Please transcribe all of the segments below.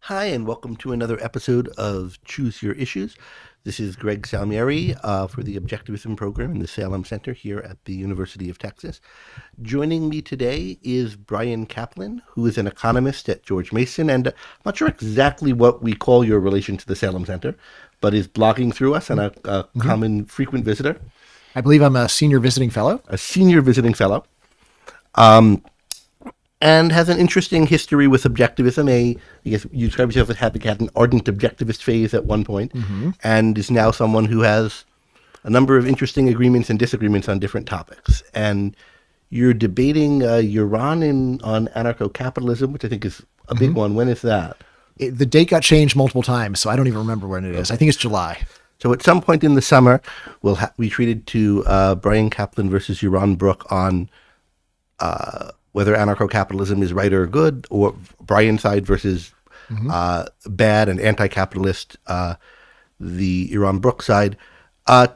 Hi, and welcome to another episode of Choose Your Issues. This is Greg Salmieri for the Objectivism Program in the Salem Center here at the University of Texas. Joining me today is Bryan Caplan, who is an economist at George Mason, and I'm not sure exactly what we call your relation to the Salem Center, but is blogging through us and a common frequent visitor. I believe I'm a senior visiting fellow. A senior visiting fellow. And has an interesting history with objectivism. I guess you describe yourself as having had an ardent objectivist phase at one point, and is now someone who has a number of interesting agreements and disagreements on different topics. And you're debating Iran on anarcho-capitalism, which I think is a big one. When is that? The date got changed multiple times, so I don't even remember when it is. I think it's July. So at some point in the summer, we'll be treated to Bryan Caplan versus Yaron Brook on whether anarcho-capitalism is right or good, or Bryan's side versus bad and anti-capitalist, the Yaron Brook side.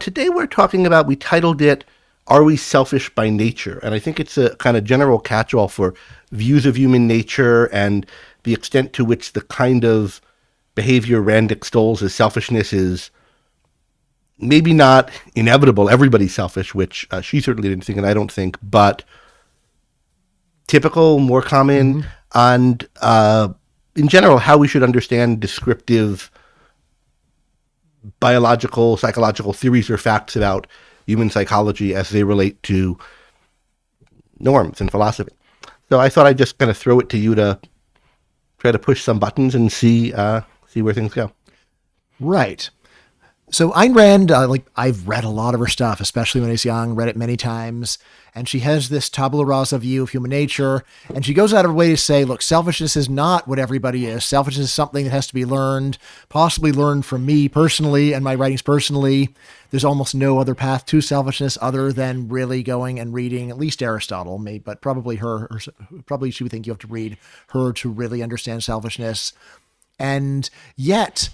Today we titled it, Are We Selfish by Nature? And I think it's a kind of general catch-all for views of human nature and the extent to which the kind of behavior Rand extols as selfishness is maybe not inevitable. Everybody's selfish, which she certainly didn't think, and I don't think, but typical, more common, and in general, how we should understand descriptive biological, psychological theories or facts about human psychology as they relate to norms and philosophy. So I thought I'd just kind of throw it to you to try to push some buttons and see where things go. Right. So Ayn Rand, I've read a lot of her stuff, especially when I was young, read it many times. And she has this tabula rasa view of human nature. And she goes out of her way to say, look, selfishness is not what everybody is. Selfishness is something that has to be learned, possibly learned from me personally and my writings personally. There's almost no other path to selfishness other than really going and reading at least Aristotle, but probably probably she would think you have to read her to really understand selfishness. And yet,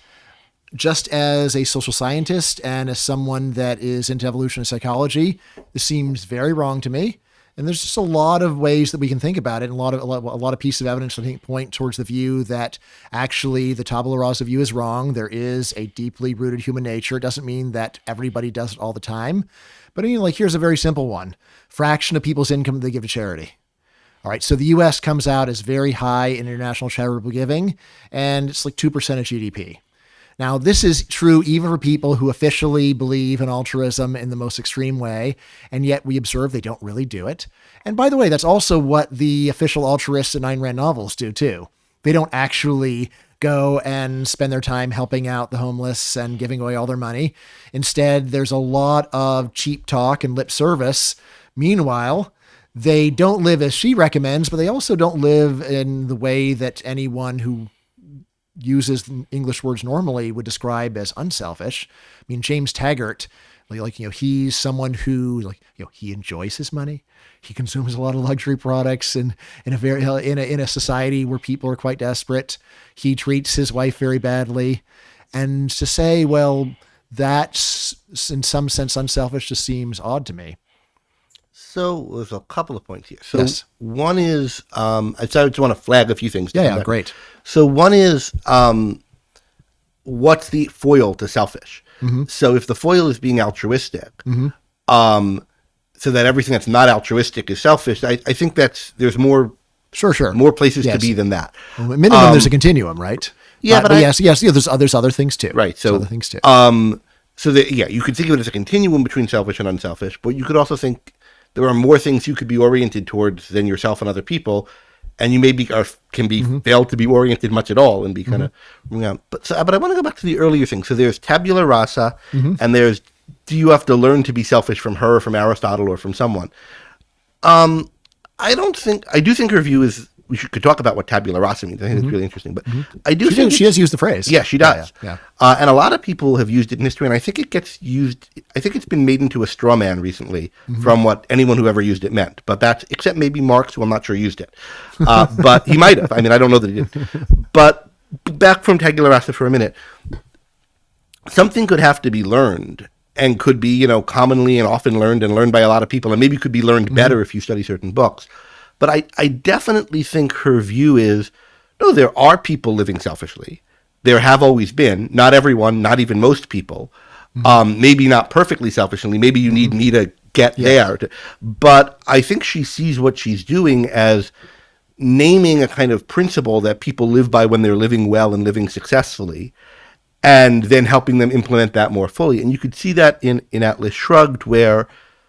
just as a social scientist and as someone that is into evolutionary psychology, this seems very wrong to me. And there's just a lot of ways that we can think about it, and a lot of pieces of evidence I think point towards the view that actually the tabula rasa view is wrong. There is a deeply rooted human nature. It doesn't mean that everybody does it all the time, but here's a very simple one: fraction of people's income they give to charity. All right, so the U.S. comes out as very high in international charitable giving, and it's like 2% of GDP. Now, this is true even for people who officially believe in altruism in the most extreme way, and yet we observe they don't really do it. And by the way, that's also what the official altruists in Ayn Rand novels do too. They don't actually go and spend their time helping out the homeless and giving away all their money. Instead, there's a lot of cheap talk and lip service. Meanwhile, they don't live as she recommends, but they also don't live in the way that anyone who uses English words normally would describe as unselfish. I mean, James Taggart, he's someone who, he enjoys his money. He consumes a lot of luxury products in a society where people are quite desperate. He treats his wife very badly. And to say, well, that's in some sense unselfish just seems odd to me. So there's a couple of points here. So yes. One is, I just want to flag a few things. Yeah, great. So one is, what's the foil to selfish? So if the foil is being altruistic, so that everything that's not altruistic is selfish, I think there's more more places to be than that. Well, at minimum, there's a continuum, right? Yeah, but yes, there's other things too. Right. So other things too. You could think of it as a continuum between selfish and unselfish, but you could also think there are more things you could be oriented towards than yourself and other people, and you maybe can be failed to be oriented much at all and be kind of around. But I want to go back to the earlier thing. So there's tabula rasa, and there's, do you have to learn to be selfish from her, from Aristotle, or from someone? I do think her view is, could talk about what tabula rasa means. I think it's really interesting. But I do think she has used the phrase. Yeah, she does. Yeah. And a lot of people have used it in history, and I think it gets used. I think it's been made into a straw man recently from what anyone who ever used it meant. But except maybe Marx, who I'm not sure used it. But he might have. I mean, I don't know that he did. But back from tabula rasa for a minute. Something could have to be learned, and could be, commonly and often learned and learned by a lot of people, and maybe could be learned better if you study certain books. But I definitely think her view is, no, there are people living selfishly. There have always been. Not everyone, not even most people. Maybe not perfectly selfishly. Maybe you need me to get there. But I think she sees what she's doing as naming a kind of principle that people live by when they're living well and living successfully, and then helping them implement that more fully. And you could see that in Atlas Shrugged, where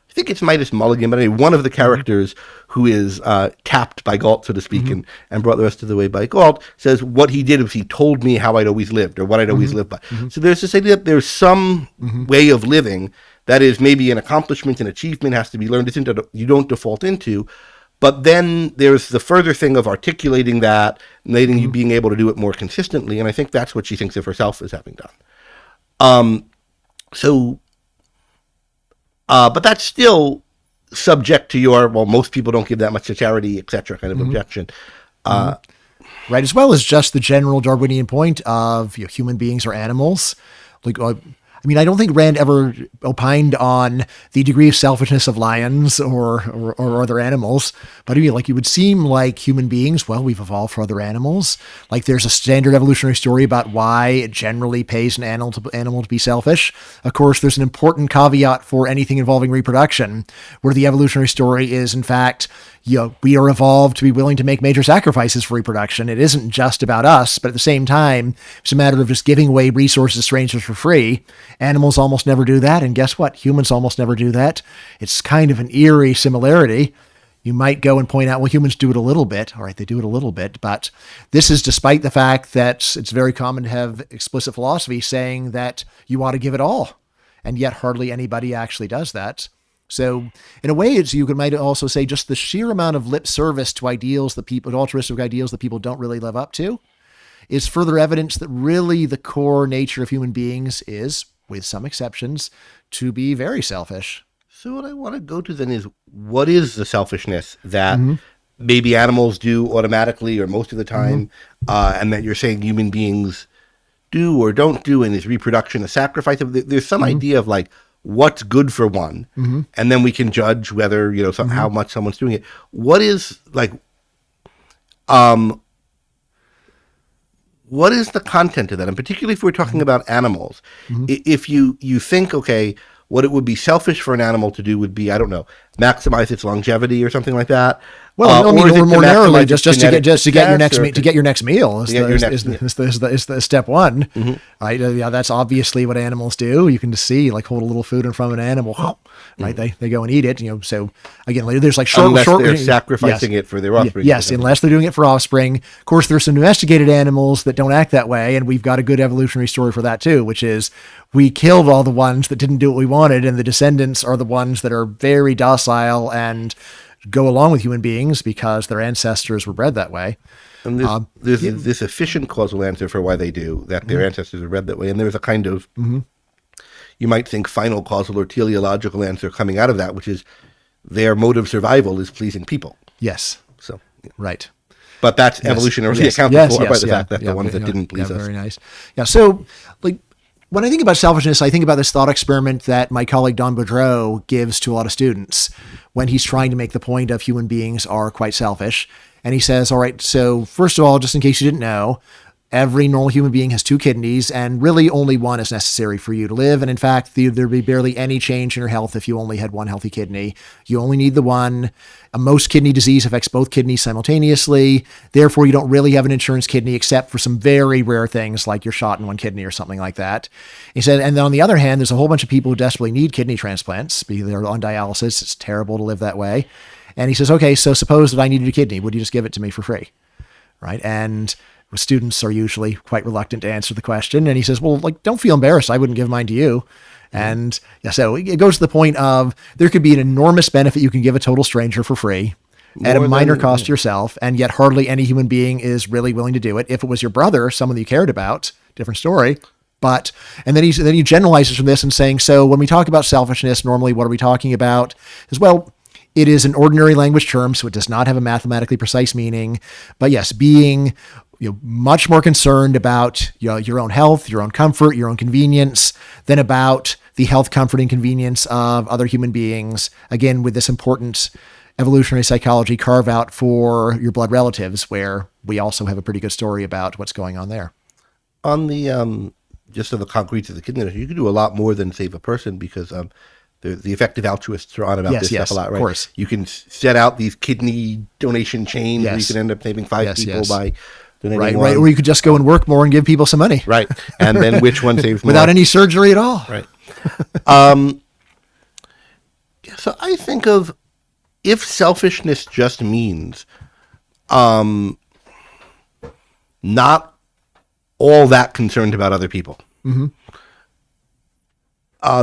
I think it's Midas Mulligan, but anyway, one of the characters who is tapped by Galt, so to speak, and brought the rest of the way by Galt, says what he did was he told me how I'd always lived, or what I'd always lived by. So there's this idea that there's some way of living that is maybe an accomplishment, an achievement, has to be learned. You don't default into. But then there's the further thing of articulating that, and letting you being able to do it more consistently. And I think that's what she thinks of herself as having done. But that's still subject to your, well, most people don't give that much to charity, etc. kind of objection. Right, as well as just the general Darwinian point of human beings are animals. Like, I don't think Rand ever opined on the degree of selfishness of lions or other animals, but it would seem like human beings, well, we've evolved for other animals. Like there's a standard evolutionary story about why it generally pays an animal to be selfish. Of course, there's an important caveat for anything involving reproduction, where the evolutionary story is, in fact, we are evolved to be willing to make major sacrifices for reproduction. It isn't just about us, but at the same time, it's a matter of just giving away resources to strangers for free. Animals almost never do that. And guess what? Humans almost never do that. It's kind of an eerie similarity. You might go and point out, well, humans do it a little bit. All right, they do it a little bit. But this is despite the fact that it's very common to have explicit philosophy saying that you ought to give it all. And yet hardly anybody actually does that. So in a way, might also say just the sheer amount of lip service to altruistic ideals that people don't really live up to is further evidence that really the core nature of human beings is, with some exceptions, to be very selfish. So what I want to go to then is, what is the selfishness that maybe animals do automatically or most of the time, and that you're saying human beings do or don't do, and is reproduction a sacrifice? There's some idea of like, what's good for one, and then we can judge whether, how much someone's doing it. What is what is the content of that? And particularly if we're talking about animals, if you think, okay, what it would be selfish for an animal to do would be, I don't know, maximize its longevity or something like that. Well, or more narrowly, just to get your next meal is the step one. Right? That's obviously what animals do. You can just see, like, hold a little food in front of an animal, right? They go and eat it. So again, there's like unless they're sacrificing it for their offspring. Yes, unless they're doing it for offspring. Of course, there's some domesticated animals that don't act that way, and we've got a good evolutionary story for that too, which is we killed all the ones that didn't do what we wanted, and the descendants are the ones that are very docile and go along with human beings because their ancestors were bred that way. And there's this efficient causal answer for why they do, that their ancestors are bred that way. And there's a kind of, you might think, final causal or teleological answer coming out of that, which is their mode of survival is pleasing people. Yes. So, right. But that's evolutionarily accounted for by the fact that the ones that didn't please us. Very nice. Yeah. So, like, when I think about selfishness, I think about this thought experiment that my colleague Don Boudreau gives to a lot of students when he's trying to make the point of human beings are quite selfish. And he says, all right, so first of all, just in case you didn't know, every normal human being has 2 kidneys, and really only one is necessary for you to live. And in fact, there'd be barely any change in your health if you only had one healthy kidney. You only need the one. Most kidney disease affects both kidneys simultaneously. Therefore, you don't really have an insurance kidney except for some very rare things like you're shot in one kidney or something like that. He said, and then on the other hand, there's a whole bunch of people who desperately need kidney transplants because they're on dialysis. It's terrible to live that way. And he says, okay, so suppose that I needed a kidney. Would you just give it to me for free? Right? And students are usually quite reluctant to answer the question. And he says, well, like, don't feel embarrassed. I wouldn't give mine to you. And so it goes to the point of there could be an enormous benefit you can give a total stranger for free at a minor cost to yourself. And yet hardly any human being is really willing to do it. If it was your brother, someone that you cared about, different story. But, and then he generalizes from this and saying, so when we talk about selfishness, normally what are we talking about? As well, it is an ordinary language term, so it does not have a mathematically precise meaning. But yes, being much more concerned about your own health, your own comfort, your own convenience than about the health, comfort, and convenience of other human beings. Again, with this important evolutionary psychology carve-out for your blood relatives, where we also have a pretty good story about what's going on there. On the just on the concrete of the kidney donation, you can do a lot more than save a person, because the effective altruists are on about this stuff a lot, right? Of course. You can set out these kidney donation chains where you Yes. can end up saving five people Yes. by donating Right, one. right. Or you could just go and work more and give people some money. Right. And then which one saves more? Without any surgery at all. Right. So I think of, if selfishness just means not all that concerned about other people. Mm-hmm.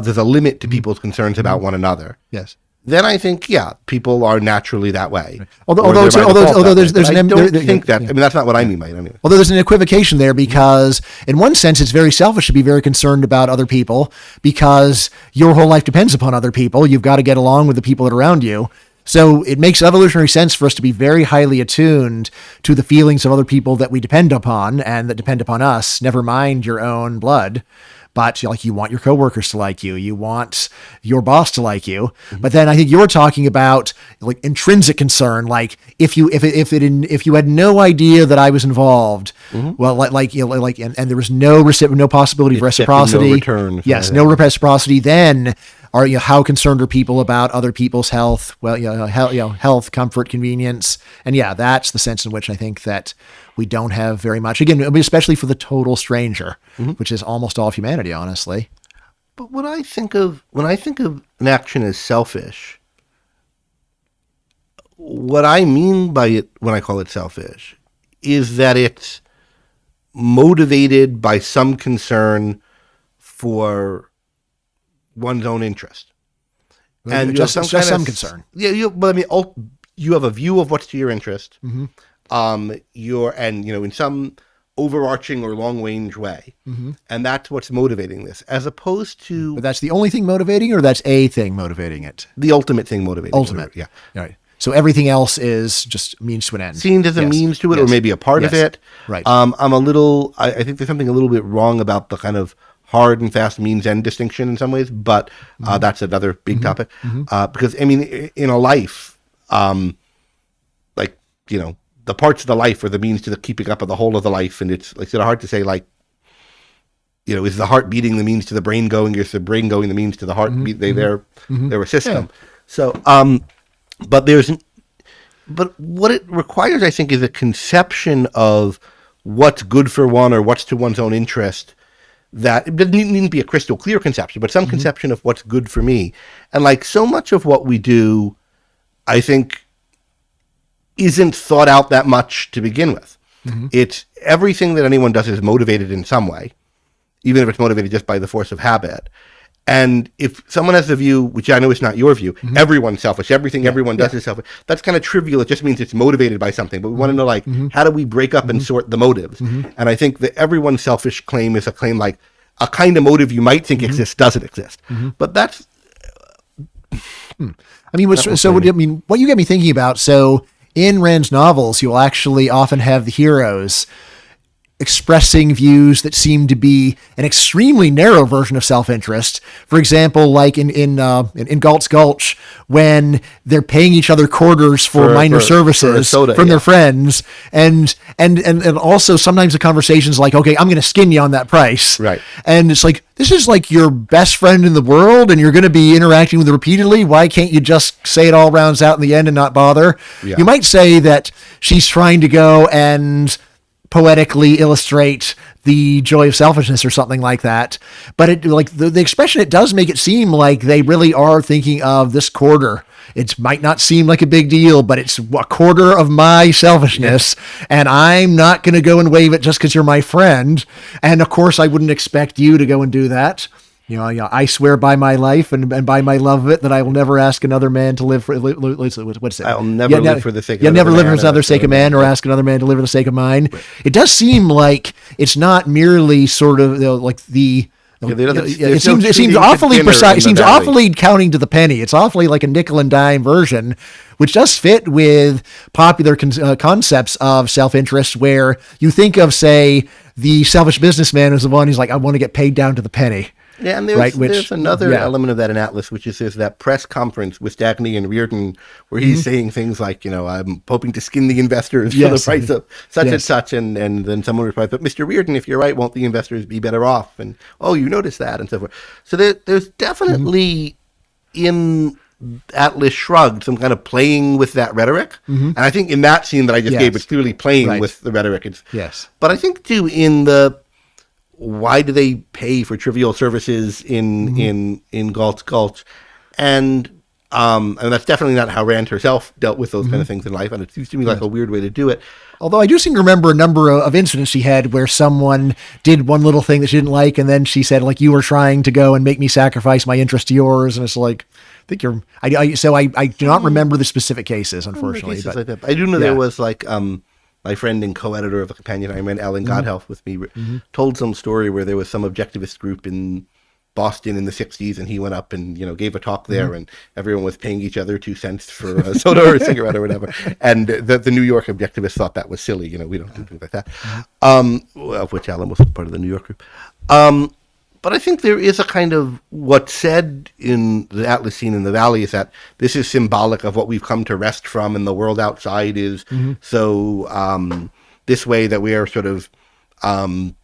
There's a limit to people's concerns about one another. Yes. Then I think, yeah, people are naturally that way. Although Or they're by default that way. there's But I don't think yeah. that. I mean, that's not what I mean by it anyway. Although there's an equivocation there, because in one sense it's very selfish to be very concerned about other people, because your whole life depends upon other people. You've got to get along with the people that are around you. So it makes evolutionary sense for us to be very highly attuned to the feelings of other people that we depend upon and that depend upon us, never mind your own blood. But like, you want your coworkers to like you, you want your boss to like you. Mm-hmm. But then I think you're talking about like intrinsic concern, like if you had no idea that I was involved, mm-hmm. well, and there was no possibility of reciprocity, no return, yes, no reciprocity, then how concerned are people about other people's health? Well, health, comfort, convenience, and that's the sense in which I think that we don't have very much. Again, especially for the total stranger, mm-hmm. which is almost all of humanity, honestly. But when I think of an action as selfish, what I mean by it when I call it selfish is that it's motivated by some concern for one's own interest, and just some concern. Yeah, but I mean, you have a view of what's to your interest. Mm-hmm. In some overarching or long range way, mm-hmm. and that's what's motivating this, as opposed to. But that's the only thing motivating, or that's a thing motivating it. The ultimate thing motivating. Ultimate, yeah. Right. So everything else is just means to an end. Seen as a means to it, or maybe a part of it. Right. I think there's something a little bit wrong about the kind of hard and fast means end distinction in some ways, but mm-hmm. that's another big mm-hmm. topic. Mm-hmm. Because I mean, in a life, the parts of the life are the means to the keeping up of the whole of the life, and it's like sort of hard to say, is the heart beating the means to the brain going, or is the brain going the means to the heart? Mm-hmm. They're a system. Yeah. So, but what it requires, I think, is a conception of what's good for one or what's to one's own interest. That it doesn't need to be a crystal clear conception, but some mm-hmm. conception of what's good for me. And like so much of what we do, I think, isn't thought out that much to begin with. Mm-hmm. It's everything that anyone does is motivated in some way, even if it's motivated just by the force of habit. And if someone has the view, which I know is not your view, mm-hmm. everyone's selfish, everything everyone does is selfish, that's kind of trivial. It just means it's motivated by something. But we want to know, mm-hmm. how do we break up mm-hmm. and sort the motives? Mm-hmm. And I think that everyone's selfish claim is a claim like a kind of motive you might think mm-hmm. exists doesn't exist. Mm-hmm. But that's... I mean, what you get me thinking about, so in Rand's novels, you'll actually often have the heroes expressing views that seem to be an extremely narrow version of self-interest. For example, like in Galt's Gulch, when they're paying each other quarters for minor services from their friends, and also sometimes the conversation's like, okay, I'm going to skin you on that price, right? And it's like, this is like your best friend in the world, and you're going to be interacting with it repeatedly. Why can't you just say it all rounds out in the end and not bother? Yeah. You might say that she's trying to go and poetically illustrate the joy of selfishness or something like that. But it, like the expression, it does make it seem like they really are thinking of this quarter. It might not seem like a big deal, but it's a quarter of my selfishness, and I'm not going to go and wave it just because you're my friend. And of course, I wouldn't expect you to go and do that. You know, I swear by my life and by my love of it that I will never ask another man to live for, what's it? I'll never live for the sake of another man. Never live for another sake of man, or ask another man to live for the sake of mine. Right. It does seem like it's not merely sort of like the... it seems awfully precise. It seems awfully counting to the penny. It's awfully like a nickel and dime version, which does fit with popular concepts of self-interest, where you think of, say, the selfish businessman as the one who's like, I want to get paid down to the penny. Yeah, and right? there's another element of that in Atlas, which is there's that press conference with Dagny and Reardon where he's saying things like, I'm hoping to skin the investors for the price of such and such, and then someone replies, but Mr. Reardon, if you're right, won't the investors be better off? And, oh, you noticed that, and so forth. So there's definitely in Atlas Shrugged some kind of playing with that rhetoric. And I think in that scene that I just gave, it's clearly playing with the rhetoric. But I think, too, in the why do they pay for trivial services in Galt's Gulch? And that's definitely not how Rand herself dealt with those kind of things in life. And it seems to me like a weird way to do it. Although I do seem to remember a number of incidents she had where someone did one little thing that she didn't like, and then she said, like, you were trying to go and make me sacrifice my interest to yours. And it's like, I think you're, I do not remember the specific cases, unfortunately. But like I do know there was like, my friend and co-editor of the companion I read, Alan Godhealth, with me, told some story where there was some objectivist group in Boston in the 60s, and he went up and, gave a talk there, and everyone was paying each other 2 cents for a soda or a cigarette or whatever. And the New York objectivists thought that was silly. We don't do things like that. Of which Alan was part of the New York group. But I think there is a kind of what's said in the Atlas scene in the Valley is that this is symbolic of what we've come to rest from, and the world outside is so this way that we are sort of counting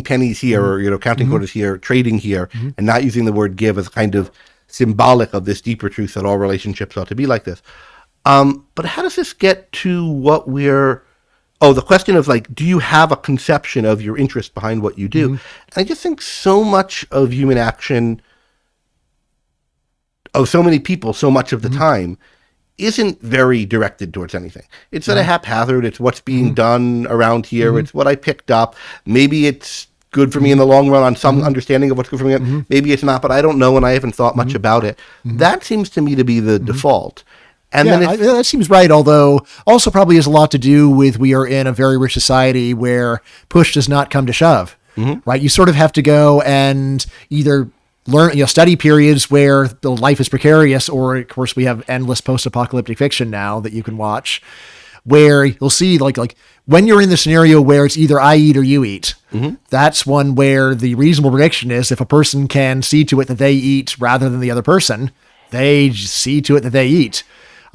pennies here, or counting quarters here, trading here, and not using the word give as kind of symbolic of this deeper truth that all relationships ought to be like this. But how does this get to what we're the question of, like, do you have a conception of your interest behind what you do? And I just think so much of human action, of so many people, so much of the time, isn't very directed towards anything. It's sort of haphazard. It's what's being done around here. It's what I picked up. Maybe it's good for me in the long run on some understanding of what's good for me. Maybe it's not, but I don't know, and I haven't thought much about it. That seems to me to be the default. And then that seems right, although also probably has a lot to do with we are in a very rich society where push does not come to shove, right? You sort of have to go and either learn, study periods where the life is precarious, or of course we have endless post-apocalyptic fiction now that you can watch, where you'll see like when you're in the scenario where it's either I eat or you eat. That's one where the reasonable prediction is if a person can see to it that they eat rather than the other person, they see to it that they eat.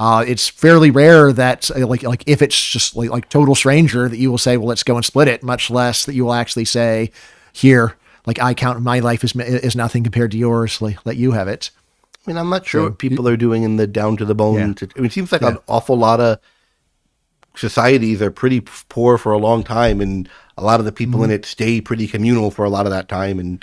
It's fairly rare that like if it's just like total stranger that you will say, well, let's go and split it, much less that you will actually say, here, like I count my life is nothing compared to yours. Let you have it. I mean, I'm not sure what people are doing in the down to the bone. It seems like an awful lot of societies are pretty poor for a long time, and a lot of the people in it stay pretty communal for a lot of that time. And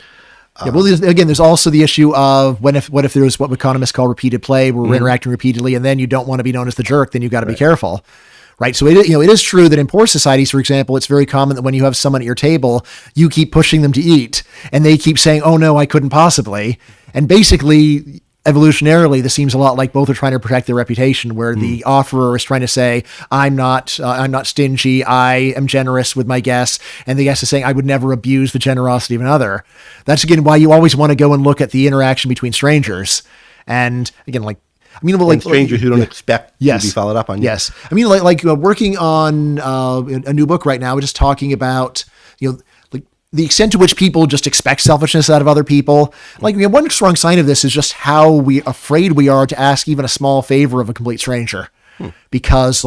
well, there's also the issue of what if there's what economists call repeated play, where we're interacting repeatedly, and then you don't want to be known as the jerk, then you've got to be careful, right? So it is true that in poor societies, for example, it's very common that when you have someone at your table, you keep pushing them to eat, and they keep saying, "Oh no, I couldn't possibly," and basically, evolutionarily, this seems a lot like both are trying to protect their reputation, where the offerer is trying to say, I'm not stingy, I am generous with my guests, and the guest is saying, I would never abuse the generosity of another. That's, again, why you always want to go and look at the interaction between strangers. And, again, strangers who don't expect to be followed up on. Yes. I mean, working on a new book right now, we're just talking about, the extent to which people just expect selfishness out of other people. One strong sign of this is just how afraid we are to ask even a small favor of a complete stranger. Because,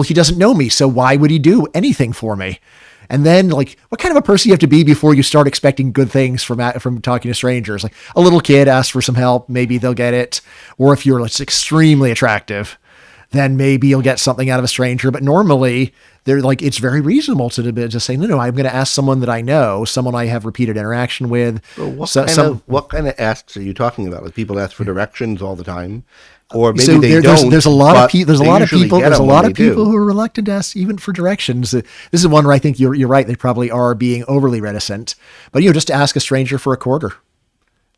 he doesn't know me, so why would he do anything for me? And then, what kind of a person you have to be before you start expecting good things from talking to strangers? Like, a little kid asks for some help, maybe they'll get it. Or if you're extremely attractive, then maybe you'll get something out of a stranger. But normally, it's very reasonable to say, no, I'm going to ask someone that I know, someone I have repeated interaction with. Well, what kind of asks are you talking about? Like, people ask for directions all the time, or maybe don't. There's a lot of people who are reluctant to ask even for directions. This is one where I think you're right. They probably are being overly reticent. But just to ask a stranger for a quarter.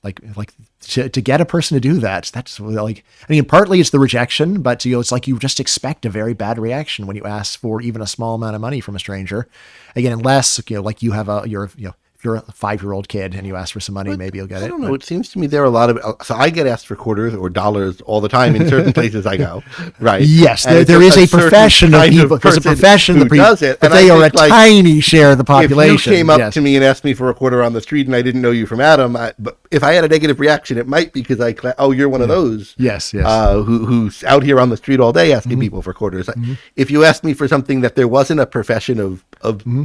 To get a person to do that's partly it's the rejection, but it's like you just expect a very bad reaction when you ask for even a small amount of money from a stranger. Again, unless you have if you're a 5-year-old kid and you ask for some money, maybe you'll get it. I don't know. It seems to me there are a lot of, so I get asked for quarters or dollars all the time in certain places I go, right? Yes, And there is a certain profession of kind people. There's a person profession who of people, does it. but And they I are a think, like, tiny share of the population. If you came up Yes. to me and asked me for a quarter on the street and I didn't know you from Adam, but if I had a negative reaction, it might be because you're one of those. Yes. Who's out here on the street all day asking people for quarters. If you asked me for something that there wasn't a profession of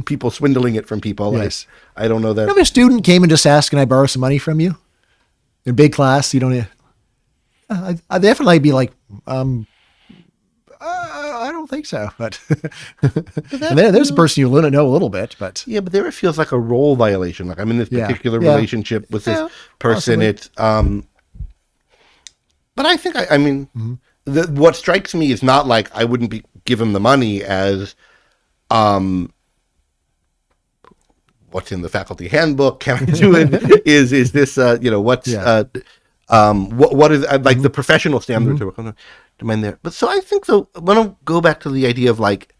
people swindling it from people, Yes. I don't know that. You know, if a student came and just asked, "Can I borrow some money from you?" In big class, you don't. I'd definitely be like, I don't think so. But and there's a person you know a little bit, but Yeah, but there it feels like a role violation. Like I'm in this particular Yeah. relationship with this person. Possibly. It's but I think I mean what strikes me is not like I wouldn't give him the money as what's in the faculty handbook. Can I do it? Is this what's what is like the professional standards are going to demand there? But so I think so. I want to go back to the idea of like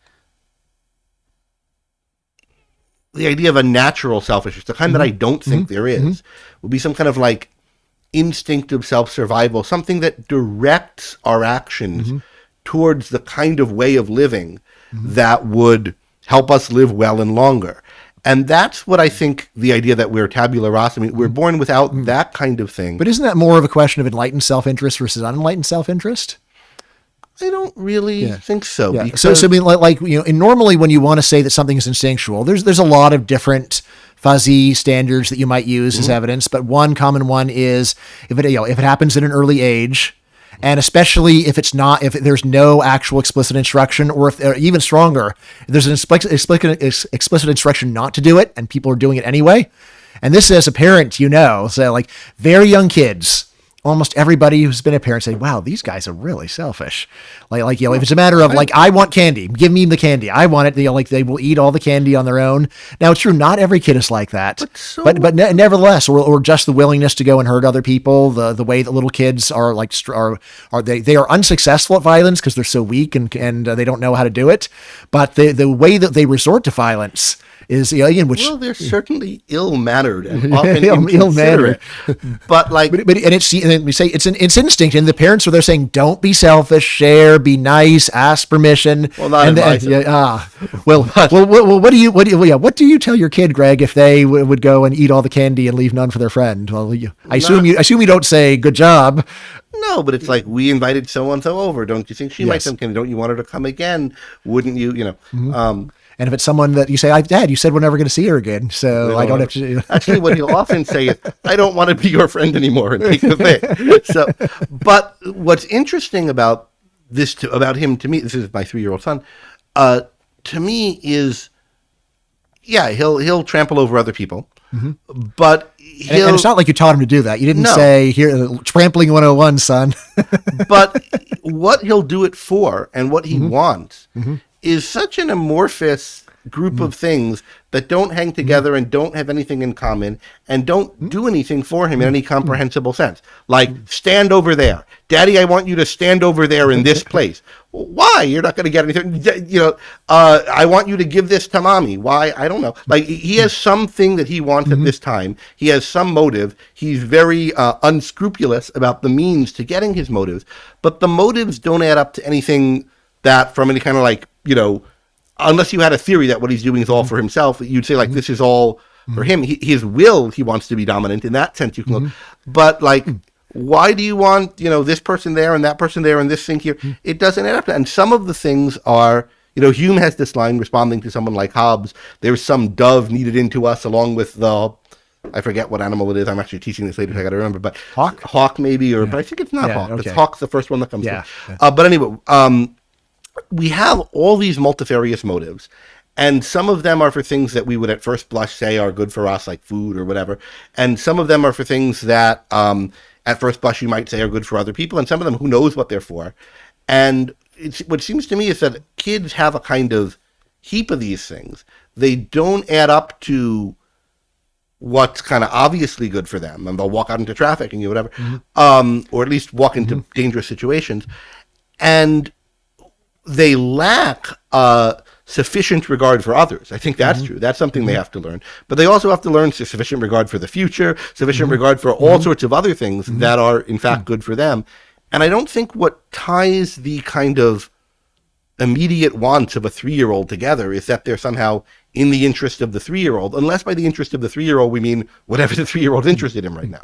the idea of a natural selfishness, the kind that I don't think there is, would be some kind of like instinctive self-survival, something that directs our actions towards the kind of way of living that would help us live well and longer. And that's what I think the idea that we're tabula rasa, I mean, we're born without that kind of thing. But isn't that more of a question of enlightened self-interest versus unenlightened self-interest? I don't really think so. Yeah. Because So I mean, like and normally when you want to say that something is instinctual, there's a lot of different fuzzy standards that you might use as evidence. But one common one is if it happens at an early age, and especially if there's no actual explicit instruction, or if even stronger, if there's an explicit instruction not to do it, and people are doing it anyway. And this, as a parent, so like very young kids. Almost everybody who's been a parent say, "Wow, these guys are really selfish." Like if it's a matter of like, I want candy, give me the candy. I want it. They will eat all the candy on their own. Now it's true, not every kid is like that, but nevertheless, or just the willingness to go and hurt other people. The way that little kids are like they are unsuccessful at violence because they're so weak and they don't know how to do it. But the way that they resort to violence is they're certainly ill-mannered and often ill-mannered. But like, but and we say it's instinct, and the parents are there saying, "Don't be selfish, share, be nice, ask permission." Well, not what do you tell your kid, Greg, if they would go and eat all the candy and leave none for their friend? Well, I assume you don't say good job. No, but it's like, we invited so and so over. Don't you think she might come? Don't you want her to come again? Wouldn't you? And if it's someone that you say, Dad, you said we're never going to see her again, so I don't have to. Actually, what he'll often say is, I don't want to be your friend anymore, and take the thing. So, but what's interesting about about him to me, this is my 3-year-old son, to me is, he'll trample over other people, but and it's not like you taught him to do that. You didn't say, here, trampling 101, son. But what he'll do it for and what he wants is such an amorphous group of things that don't hang together and don't have anything in common and don't do anything for him in any comprehensible sense. Like, stand over there. Daddy, I want you to stand over there in this place. Why? You're not going to get anything. I want you to give this to mommy. Why? I don't know. Like, he has something that he wants at this time. He has some motive. He's very unscrupulous about the means to getting his motives, but the motives don't add up to anything that, from any kind of like, unless you had a theory that what he's doing is all for himself, you'd say like, this is all for him. His will, he wants to be dominant. In that sense, you can look. But like, why do you want, this person there and that person there and this thing here? It doesn't add up to. And some of the things are, Hume has this line responding to someone like Hobbes, there's some dove needed into us along with I forget what animal it is. I'm actually teaching this later, so I got to remember. But hawk maybe, but I think it's not hawk. Okay. It's hawk's the first one that comes to. But anyway, we have all these multifarious motives, and some of them are for things that we would at first blush say are good for us, like food or whatever, and some of them are for things that at first blush you might say are good for other people, and some of them, who knows what they're for. And what seems to me is that kids have a kind of heap of these things. They don't add up to what's kind of obviously good for them, and they'll walk out into traffic and whatever, or at least walk into dangerous situations, and they lack sufficient regard for others. I think that's true. That's something they have to learn. But they also have to learn sufficient regard for the future, sufficient regard for all sorts of other things that are, in fact, good for them. And I don't think what ties the kind of immediate wants of a 3-year-old together is that they're somehow in the interest of the 3-year-old, unless by the interest of the 3-year-old we mean whatever the 3-year-old's interested in right now.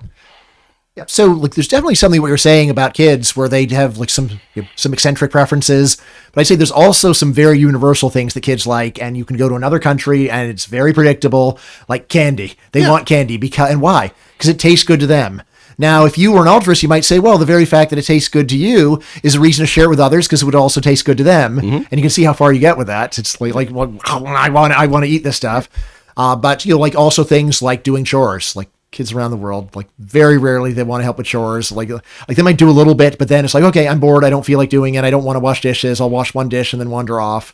Yeah. So like, there's definitely something what you're saying about kids where they have like some eccentric preferences, but I'd say there's also some very universal things that kids like, and you can go to another country and it's very predictable, like candy. They want candy and why? Because it tastes good to them. Now, if you were an altruist, you might say, well, the very fact that it tastes good to you is a reason to share it with others because it would also taste good to them. And you can see how far you get with that. It's like well, I want to eat this stuff. But, like also things like doing chores, like kids around the world, like very rarely they want to help with chores. Like they might do a little bit, but then it's like, okay, I'm bored. I don't feel like doing it. I don't want to wash dishes. I'll wash one dish and then wander off.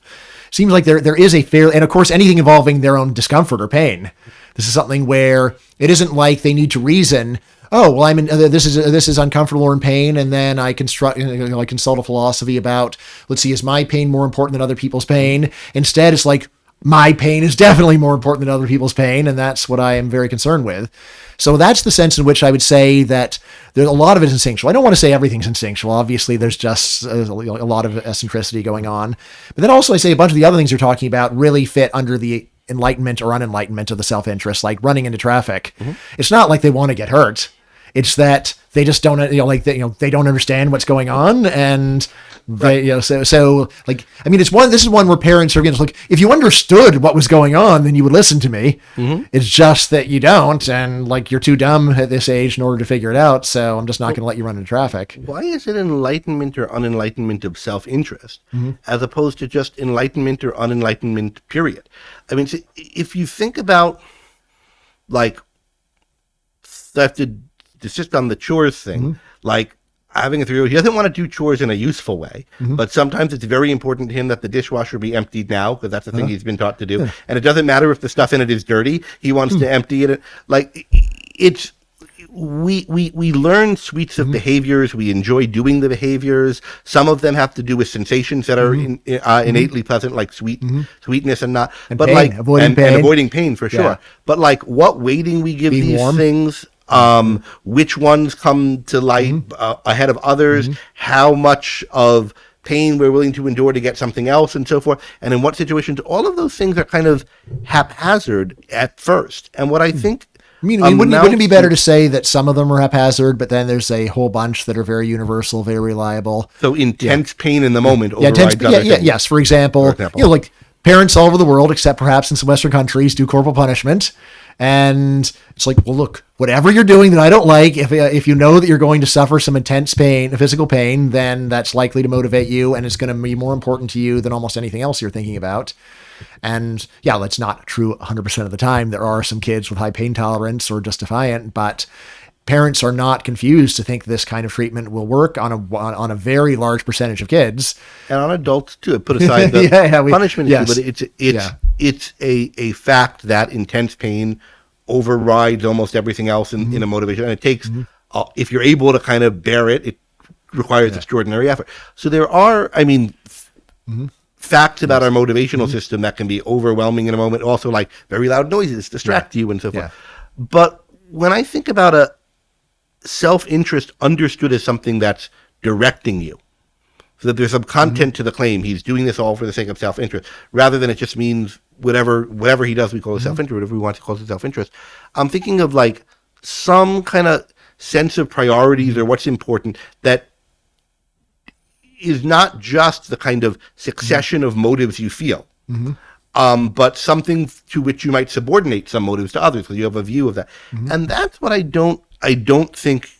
Seems like there is a fair, and of course, anything involving their own discomfort or pain. This is something where it isn't like they need to reason, oh, well, this is uncomfortable or in pain, and then I consult a philosophy about, let's see, is my pain more important than other people's pain? Instead, it's like, my pain is definitely more important than other people's pain, and that's what I am very concerned with. So that's the sense in which I would say that there's a lot of it is instinctual. I don't want to say everything's instinctual. Obviously, there's just a lot of eccentricity going on. But then also I say a bunch of the other things you're talking about really fit under the enlightenment or unenlightenment of the self-interest, like running into traffic. It's not like they want to get hurt. It's that they just don't, they don't understand what's going on, and they, so like, I mean, this is one where parents are going to like, if you understood what was going on, then you would listen to me. It's just that you don't, and like, you're too dumb at this age in order to figure it out. So I'm just not going to let you run into traffic. Why is it enlightenment or unenlightenment of self-interest, as opposed to just enlightenment or unenlightenment, period? I mean, if you think about, like, I have to insist on the chores thing, like having a 3-year-old, he doesn't want to do chores in a useful way, but sometimes it's very important to him that the dishwasher be emptied now, because that's the thing he's been taught to do. And it doesn't matter if the stuff in it is dirty, he wants to empty it. Like, it's, we learn suites of behaviors, we enjoy doing the behaviors. Some of them have to do with sensations that are innately pleasant, like sweetness and not, and but pain, like avoiding pain. And avoiding pain for sure. But like, what weighting we give Being these warm. things, which ones come to light ahead of others, how much of pain we're willing to endure to get something else, and so forth, and in what situations. All of those things are kind of haphazard at first. And what I think, I mean, wouldn't it be better to say that some of them are haphazard, but then there's a whole bunch that are very universal, very reliable? So intense pain in the moment overrides other things. Yes. For example, like parents all over the world, except perhaps in some Western countries, do corporal punishment. And it's like, well, look, whatever you're doing that I don't like, if you know that you're going to suffer some intense pain, physical pain, then that's likely to motivate you, and it's going to be more important to you than almost anything else you're thinking about. And yeah, that's not true 100% of the time. There are some kids with high pain tolerance or just defiant, but parents are not confused to think this kind of treatment will work on a very large percentage of kids. And on adults too. Put aside the punishment issue, but it's a fact that intense pain overrides almost everything else in a motivation. And it takes, if you're able to kind of bear it, it requires extraordinary effort. So there are, I mean, facts about our motivational system that can be overwhelming in a moment. Also, like very loud noises distract you and so forth. But when I think about a self-interest understood as something that's directing you, so that there's some content to the claim, he's doing this all for the sake of self-interest, rather than it just means whatever he does we call it self-interest, whatever we want to call it self-interest. I'm thinking of like some kind of sense of priorities or what's important that is not just the kind of succession of motives you feel, but something to which you might subordinate some motives to others because you have a view of that. And that's what I don't think,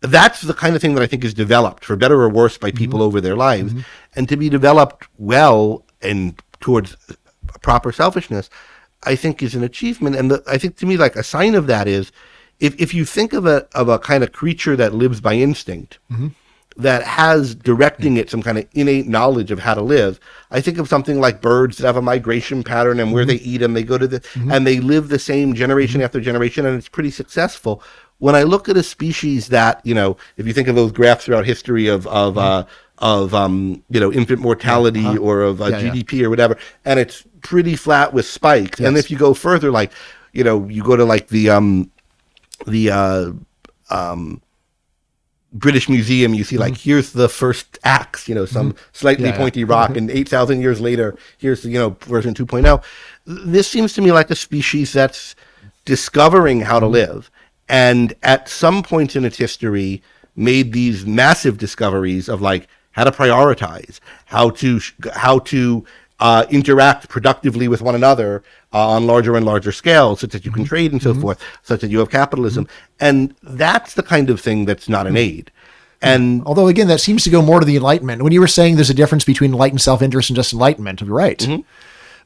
that's the kind of thing that I think is developed, for better or worse, by people over their lives. And to be developed well and towards proper selfishness, I think is an achievement. And I think to me, like a sign of that is, if you think of a kind of creature that lives by instinct, that has directing it some kind of innate knowledge of how to live. I think of something like birds that have a migration pattern and where they eat and they go to and they live the same generation after generation, and it's pretty successful. When I look at a species that, if you think of those graphs throughout history of infant mortality or of GDP or whatever, and it's pretty flat with spikes. Yes. And if you go further, like you go to like the British Museum, you see like here's the first axe, some slightly pointy rock, and 8,000 years later, here's version 2.0. This seems to me like a species that's discovering how to live, and at some point in its history, made these massive discoveries of like how to prioritize, how to interact productively with one another on larger and larger scales, such that you can trade and so forth, such that you have capitalism. And that's the kind of thing that's not innate. And although, again, that seems to go more to the Enlightenment. When you were saying there's a difference between enlightened self-interest and just enlightenment, you're right.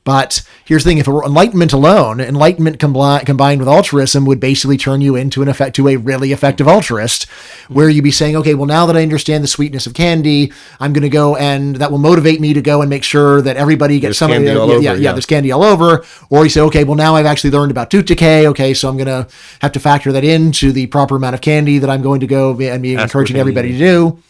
But here's the thing: if it were enlightenment alone, enlightenment combined with altruism would basically turn you into a really effective altruist, where you'd be saying, okay, well, now that I understand the sweetness of candy, I'm going to go, and that will motivate me to go and make sure that everybody gets some. There's candy all over. Or you say, okay, well, now I've actually learned about tooth decay. Okay, so I'm going to have to factor that into the proper amount of candy that I'm going to go and be encouraging everybody to do.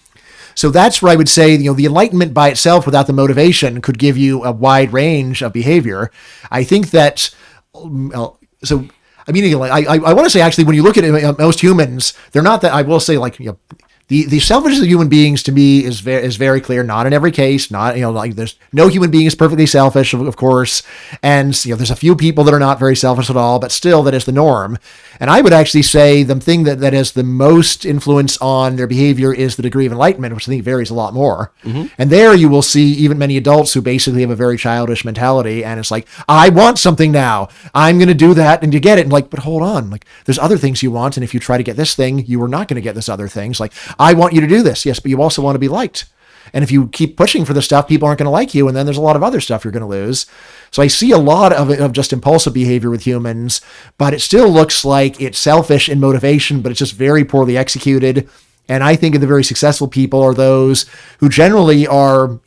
So that's where I would say, the Enlightenment by itself without the motivation could give you a wide range of behavior. I think that, I want to say actually, when you look at it, most humans, they're not that, I will say the selfishness of human beings to me is very clear. Not in every case, there's no human being is perfectly selfish, of course. And, there's a few people that are not very selfish at all, but still that is the norm. And I would actually say the thing that has the most influence on their behavior is the degree of enlightenment, which I think varies a lot more. And there you will see even many adults who basically have a very childish mentality. And it's like, I want something now. I'm going to do that and to get it. And but hold on, there's other things you want. And if you try to get this thing, you are not going to get this other things. I want you to do this. Yes, but you also want to be liked. And if you keep pushing for the stuff, people aren't going to like you. And then there's a lot of other stuff you're going to lose. So I see a lot of just impulsive behavior with humans, but it still looks like it's selfish in motivation, but it's just very poorly executed. And I think the very successful people are those who generally are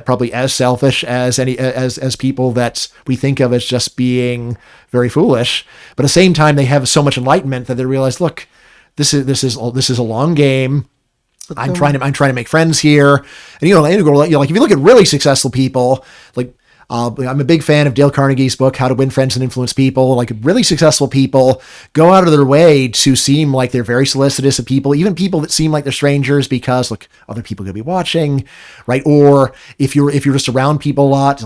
probably as selfish as as people that we think of as just being very foolish. But at the same time, they have so much enlightenment that they realize, look, this is a long game. I'm trying to make friends here. And if you look at really successful people, I'm a big fan of Dale Carnegie's book, How to Win Friends and Influence People. Really successful people go out of their way to seem like they're very solicitous of people, even people that seem like they're strangers, because other people could be watching, right? Or if you're just around people a lot,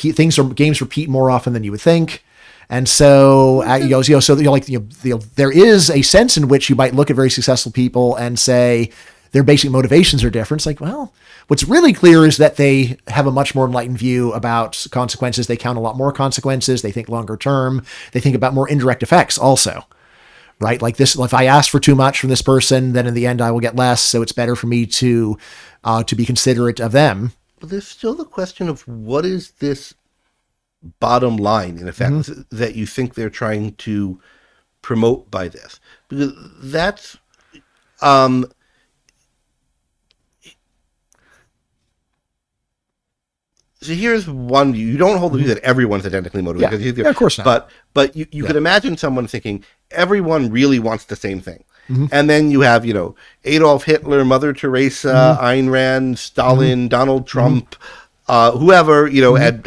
games repeat more often than you would think. And so, there is a sense in which you might look at very successful people and say their basic motivations are different. It's what's really clear is that they have a much more enlightened view about consequences. They count a lot more consequences. They think longer term. They think about more indirect effects also, right? Like this, if I ask for too much from this person, then in the end I will get less. So it's better for me to be considerate of them. But there's still the question of what is this bottom line, in effect, that you think they're trying to promote by this, because that's so here's one view. You don't hold the view that everyone's identically motivated. Yeah, of course not. But you could imagine someone thinking everyone really wants the same thing. And then you have, Adolf Hitler, Mother Teresa, Ayn Rand, Stalin, Donald Trump, whoever, at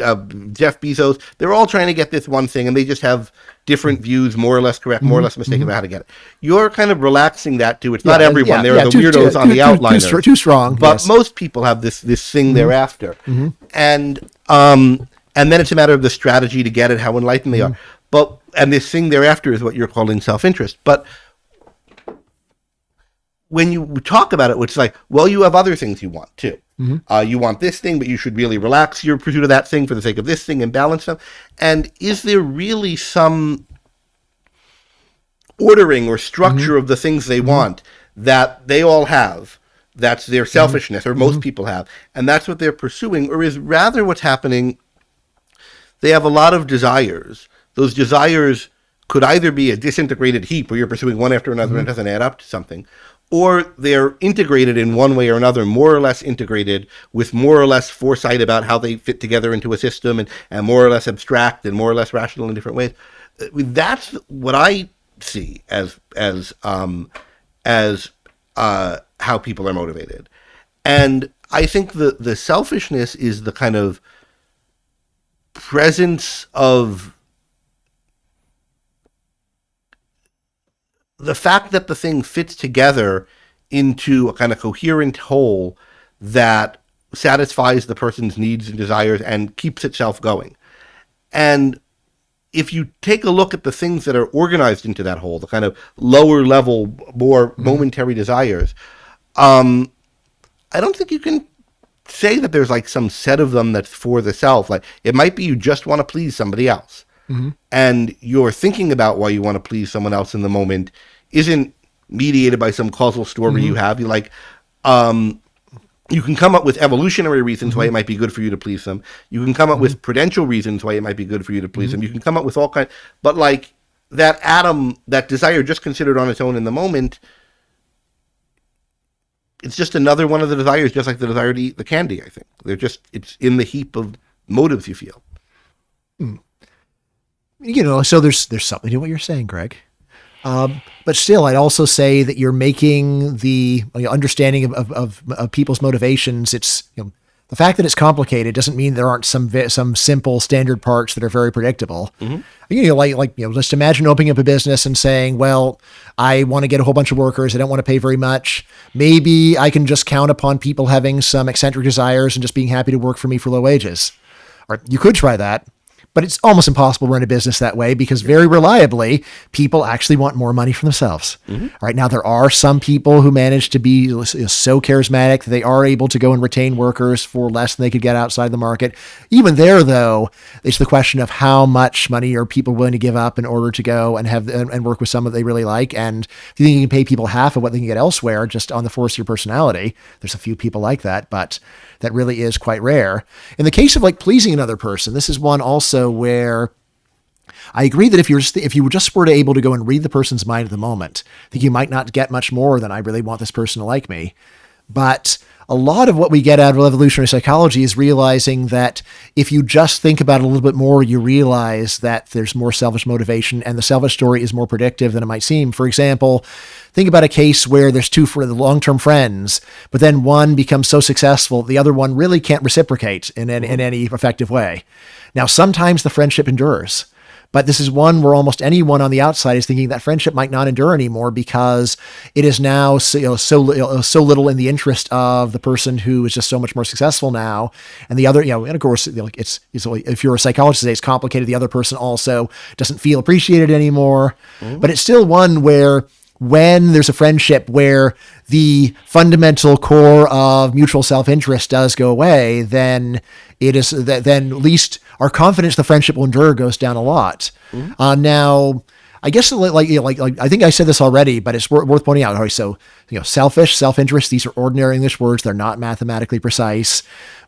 Jeff Bezos. They're all trying to get this one thing, and they just have different views, more or less correct, more or less mistaken about how to get it. You're kind of relaxing that to it's not everyone. There are the weirdos on the outliner. Too strong. But most people have this thing thereafter. And then it's a matter of the strategy to get it, how enlightened they are. And this thing thereafter is what you're calling self-interest. But when you talk about it, it's like, well, you have other things you want too. You want this thing, but you should really relax your pursuit of that thing for the sake of this thing and balance them. And is there really some ordering or structure of the things they want that they all have? That's their selfishness, or most people have, and that's what they're pursuing. Or is rather what's happening, they have a lot of desires. Those desires could either be a disintegrated heap where you're pursuing one after another and it doesn't add up to something, or they're integrated in one way or another, more or less integrated, with more or less foresight about how they fit together into a system, and more or less abstract and more or less rational in different ways. That's what I see as how people are motivated. And I think the selfishness is the kind of presence of the fact that the thing fits together into a kind of coherent whole that satisfies the person's needs and desires and keeps itself going. And if you take a look at the things that are organized into that whole, the kind of lower level, more momentary desires, I don't think you can say that there's like some set of them that's for the self. Like, it might be you just want to please somebody else. And your thinking about why you want to please someone else in the moment isn't mediated by some causal story you have. You like, you can come up with evolutionary reasons why it might be good for you to please them. You can come up with prudential reasons why it might be good for you to please them. You can come up with all kinds, but like that atom, that desire just considered on its own in the moment, it's just another one of the desires, just like the desire to eat the candy, I think. They're just, it's in the heap of motives you feel. You know, so there's something to what you're saying, Greg. But still, I'd also say that you're making the understanding of people's motivations. It's, you know, the fact that it's complicated doesn't mean there aren't some simple standard parts that are very predictable. You know, like you know, just imagine opening up a business and saying, well, I want to get a whole bunch of workers. I don't want to pay very much. Maybe I can just count upon people having some eccentric desires and just being happy to work for me for low wages. Or you could try that. But it's almost impossible to run a business that way because very reliably, people actually want more money for themselves. All right. Now, there are some people who manage to be so charismatic that they are able to go and retain workers for less than they could get outside the market. Even there, though, it's the question of how much money are people willing to give up in order to go and have and work with someone that they really like. And if you think you can pay people half of what they can get elsewhere just on the force of your personality, there's a few people like that, but that really is quite rare. In the case of like pleasing another person, this is one also where I agree that if you were just were able to go and read the person's mind at the moment, I think you might not get much more than I really want this person to like me. But a lot of what we get out of evolutionary psychology is realizing that if you just think about it a little bit more, you realize that there's more selfish motivation and the selfish story is more predictive than it might seem. For example, think about a case where there's two long-term friends, but then one becomes so successful, the other one really can't reciprocate in any effective way. Now, sometimes the friendship endures. But this is one where almost anyone on the outside is thinking that friendship might not endure anymore because it is now so little in the interest of the person who is just so much more successful now. And the other, and of course, it's if you're a psychologist today, it's complicated. The other person also doesn't feel appreciated anymore. But it's still one where when there's a friendship where the fundamental core of mutual self-interest does go away, then it is that then at least our confidence the friendship will endure goes down a lot. Now, I guess like I think I said this already, but it's worth pointing out. All right, so selfish, self-interest, these are ordinary English words. They're not mathematically precise.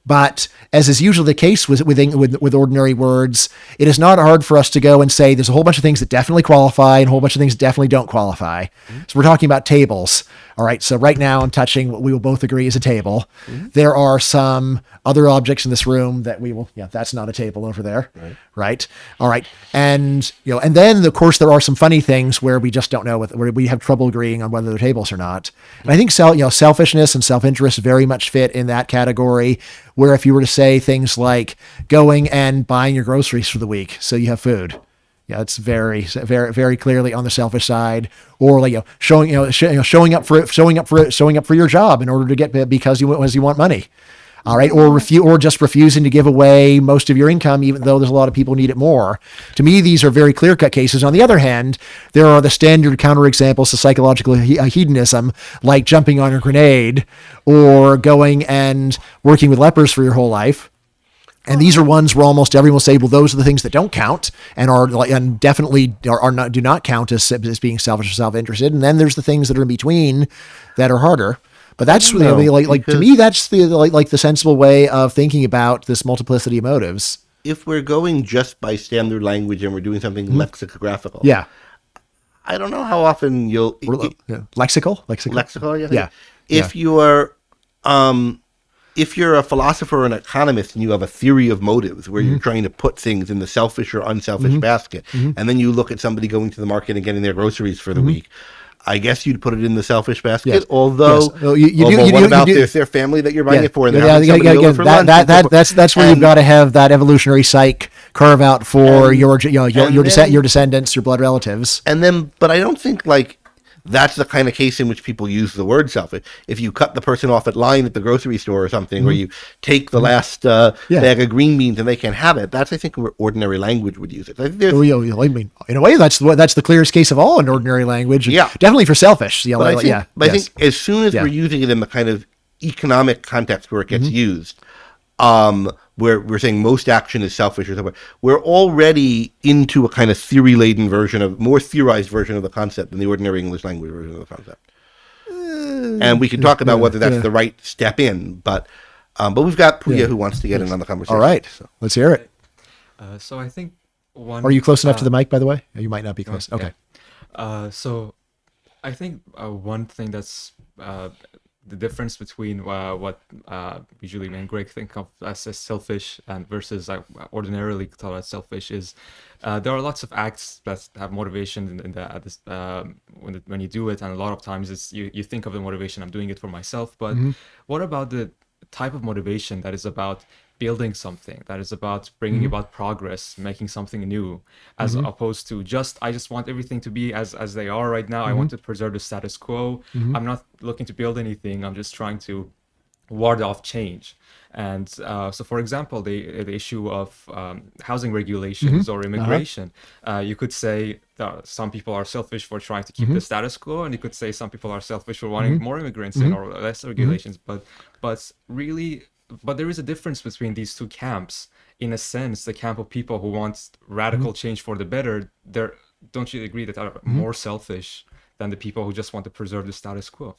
But as is usually the case with ordinary words, it is not hard for us to go and say there's a whole bunch of things that definitely qualify and a whole bunch of things that definitely don't qualify. So we're talking about tables. All right. So right now I'm touching what we will both agree is a table. There are some other objects in this room that that's not a table over there. Right. All right. And, and then of course there are some funny things where we just don't know where we have trouble agreeing on whether they're tables or not. And I think selfishness and self-interest very much fit in that category, where if you were to say things like going and buying your groceries for the week so you have food, it's very, very, very clearly on the selfish side. Or like showing up for your job in order to get because you want money. All right, or just refusing to give away most of your income, even though there's a lot of people who need it more. To me, these are very clear-cut cases. On the other hand, there are the standard counterexamples to psychological hedonism, like jumping on a grenade or going and working with lepers for your whole life. And these are ones where almost everyone will say, well, those are the things that don't count and definitely do not count as being selfish or self-interested. And then there's the things that are in between that are harder. But that's to me, that's the sensible way of thinking about this multiplicity of motives. If we're going just by standard language and we're doing something lexicographical, I don't know how often you'll lexical, yeah. If you're a philosopher or an economist and you have a theory of motives where you're trying to put things in the selfish or unselfish basket, and then you look at somebody going to the market and getting their groceries for the week, I guess you'd put it in the selfish basket. Yes. Although, Yes. Well, you what about do. their family that you're buying Yeah. it for? And Yeah, they're having somebody over for lunch? that's where you've got to have that evolutionary psych carve out for your descendants, your blood relatives. And then, but I don't think like that's the kind of case in which people use the word selfish. If you cut the person off at line at the grocery store or something, or you take the last bag of green beans and they can't have it, that's I think where ordinary language would use it. I think I mean, in a way, that's the clearest case of all in ordinary language. Yeah, definitely for selfish. But I think as soon as we're using it in the kind of economic context where it gets used, where we're saying most action is selfish or something, we're already into a kind of theory-laden more theorized version of the concept than the ordinary English language version of the concept. And we can talk about whether that's the right step in, but we've got Puya who wants to get in on the conversation. All right, so let's hear it. So I think Are you close enough to the mic, by the way? You might not be close. Okay. Yeah. So I think one thing that's the difference between what usually me and Greg think of as selfish and versus ordinarily thought as selfish is there are lots of acts that have motivation when you do it, and a lot of times it's you think of the motivation, I'm doing it for myself, but what about the type of motivation that is about building something, that is about bringing about progress, making something new, as opposed to I just want everything to be as they are right now. I want to preserve the status quo. I'm not looking to build anything. I'm just trying to ward off change. And so, for example, the issue of housing regulations or immigration, you could say that some people are selfish for trying to keep the status quo, and you could say some people are selfish for wanting more immigrants in or less regulations. But really, there is a difference between these two camps. In a sense, the camp of people who want radical change for the better, don't you agree that they are more selfish than the people who just want to preserve the status quo?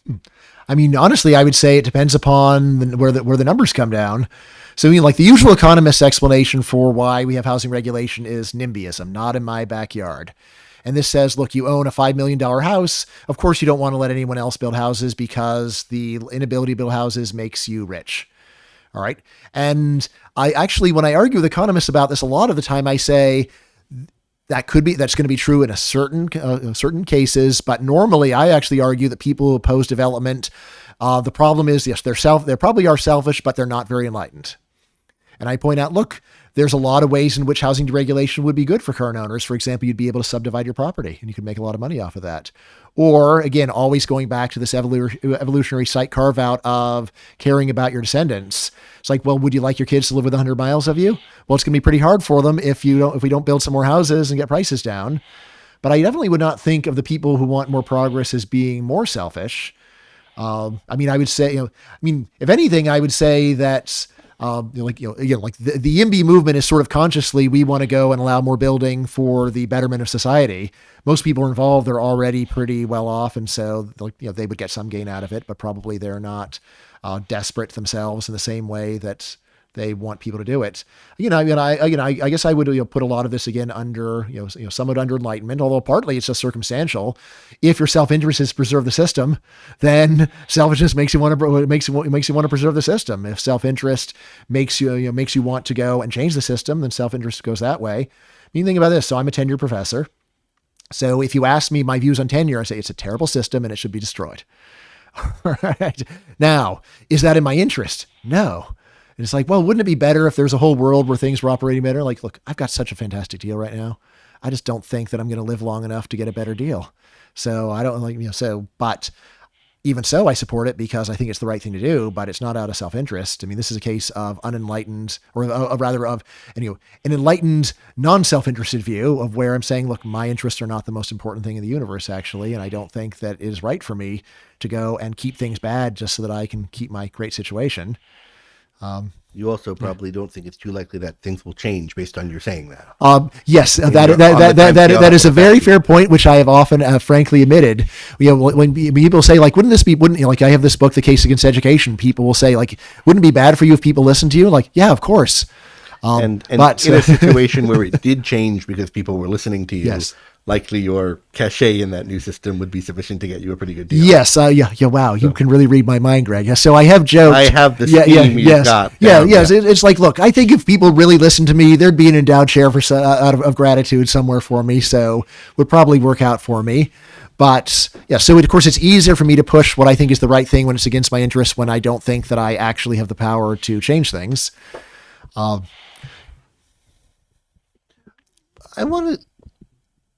I mean, honestly, I would say it depends upon where the numbers come down. So, like the usual economist's explanation for why we have housing regulation is NIMBYism, not in my backyard. And this says, look, you own a $5 million house. Of course, you don't want to let anyone else build houses because the inability to build houses makes you rich. All right. And I actually, when I argue with economists about this, a lot of the time I say that's going to be true in certain cases. But normally I actually argue that people who oppose development, the problem is, yes, they probably are selfish, but they're not very enlightened. And I point out, look, there's a lot of ways in which housing deregulation would be good for current owners. For example, you'd be able to subdivide your property and you could make a lot of money off of that. Or again, always going back to this evolutionary site carve out of caring about your descendants. It's like, well, would you like your kids to live within 100 miles of you? Well, it's going to be pretty hard for them if we don't build some more houses and get prices down. But I definitely would not think of the people who want more progress as being more selfish. I mean, I would say, if anything, I would say that, like the YIMBY movement is sort of consciously, we want to go and allow more building for the betterment of society. Most people involved are already pretty well off. And so, they would get some gain out of it, but probably they're not desperate themselves in the same way that they want people to do it. I guess I would put a lot of this again under, somewhat under Enlightenment, although partly it's just circumstantial. If your self-interest is to preserve the system, then selfishness makes you want to preserve the system. If self-interest makes you want to go and change the system, then self-interest goes that way. I mean, think about this. So I'm a tenure professor. So if you ask me my views on tenure, I say it's a terrible system and it should be destroyed. All right. Now, is that in my interest? No. And it's like, well, wouldn't it be better if there's a whole world where things were operating better? Like, look, I've got such a fantastic deal right now. I just don't think that I'm going to live long enough to get a better deal. So I don't but even so, I support it because I think it's the right thing to do, but it's not out of self-interest. I mean, this is a case of unenlightened, or rather of, an enlightened, non-self-interested view of where I'm saying, look, my interests are not the most important thing in the universe, actually. And I don't think that it is right for me to go and keep things bad just so that I can keep my great situation. You also probably don't think it's too likely that things will change based on your saying that. Yes, that is a very fair point, which I have often, frankly, admitted. When people say, like, wouldn't I have this book, The Case Against Education? People will say, like, wouldn't it be bad for you if people listen to you? Like, yeah, of course. But in a situation where it did change because people were listening to you, yes, likely your cachet in that new system would be sufficient to get you a pretty good deal. Yes. Wow. You can really read my mind, Greg. So I have joked. I have the scheme you've got. Yes. It's like, look, I think if people really listened to me, there'd be an endowed chair of gratitude somewhere for me. So would probably work out for me. But yeah, so of course it's easier for me to push what I think is the right thing when it's against my interests, when I don't think that I actually have the power to change things. I want to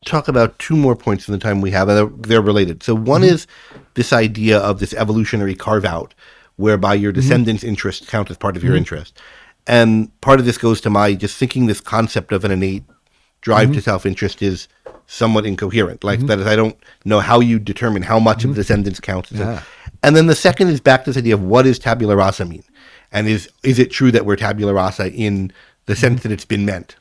talk about two more points in the time we have, and they're related. So one is this idea of this evolutionary carve-out, whereby your descendants' interests count as part of your interest. And part of this goes to my just thinking this concept of an innate drive to self-interest is somewhat incoherent. Like that is, I don't know how you determine how much of descendants counts. Yeah. And then the second is back to this idea of what does tabula rasa mean? And is it true that we're tabula rasa in the sense that it's been meant?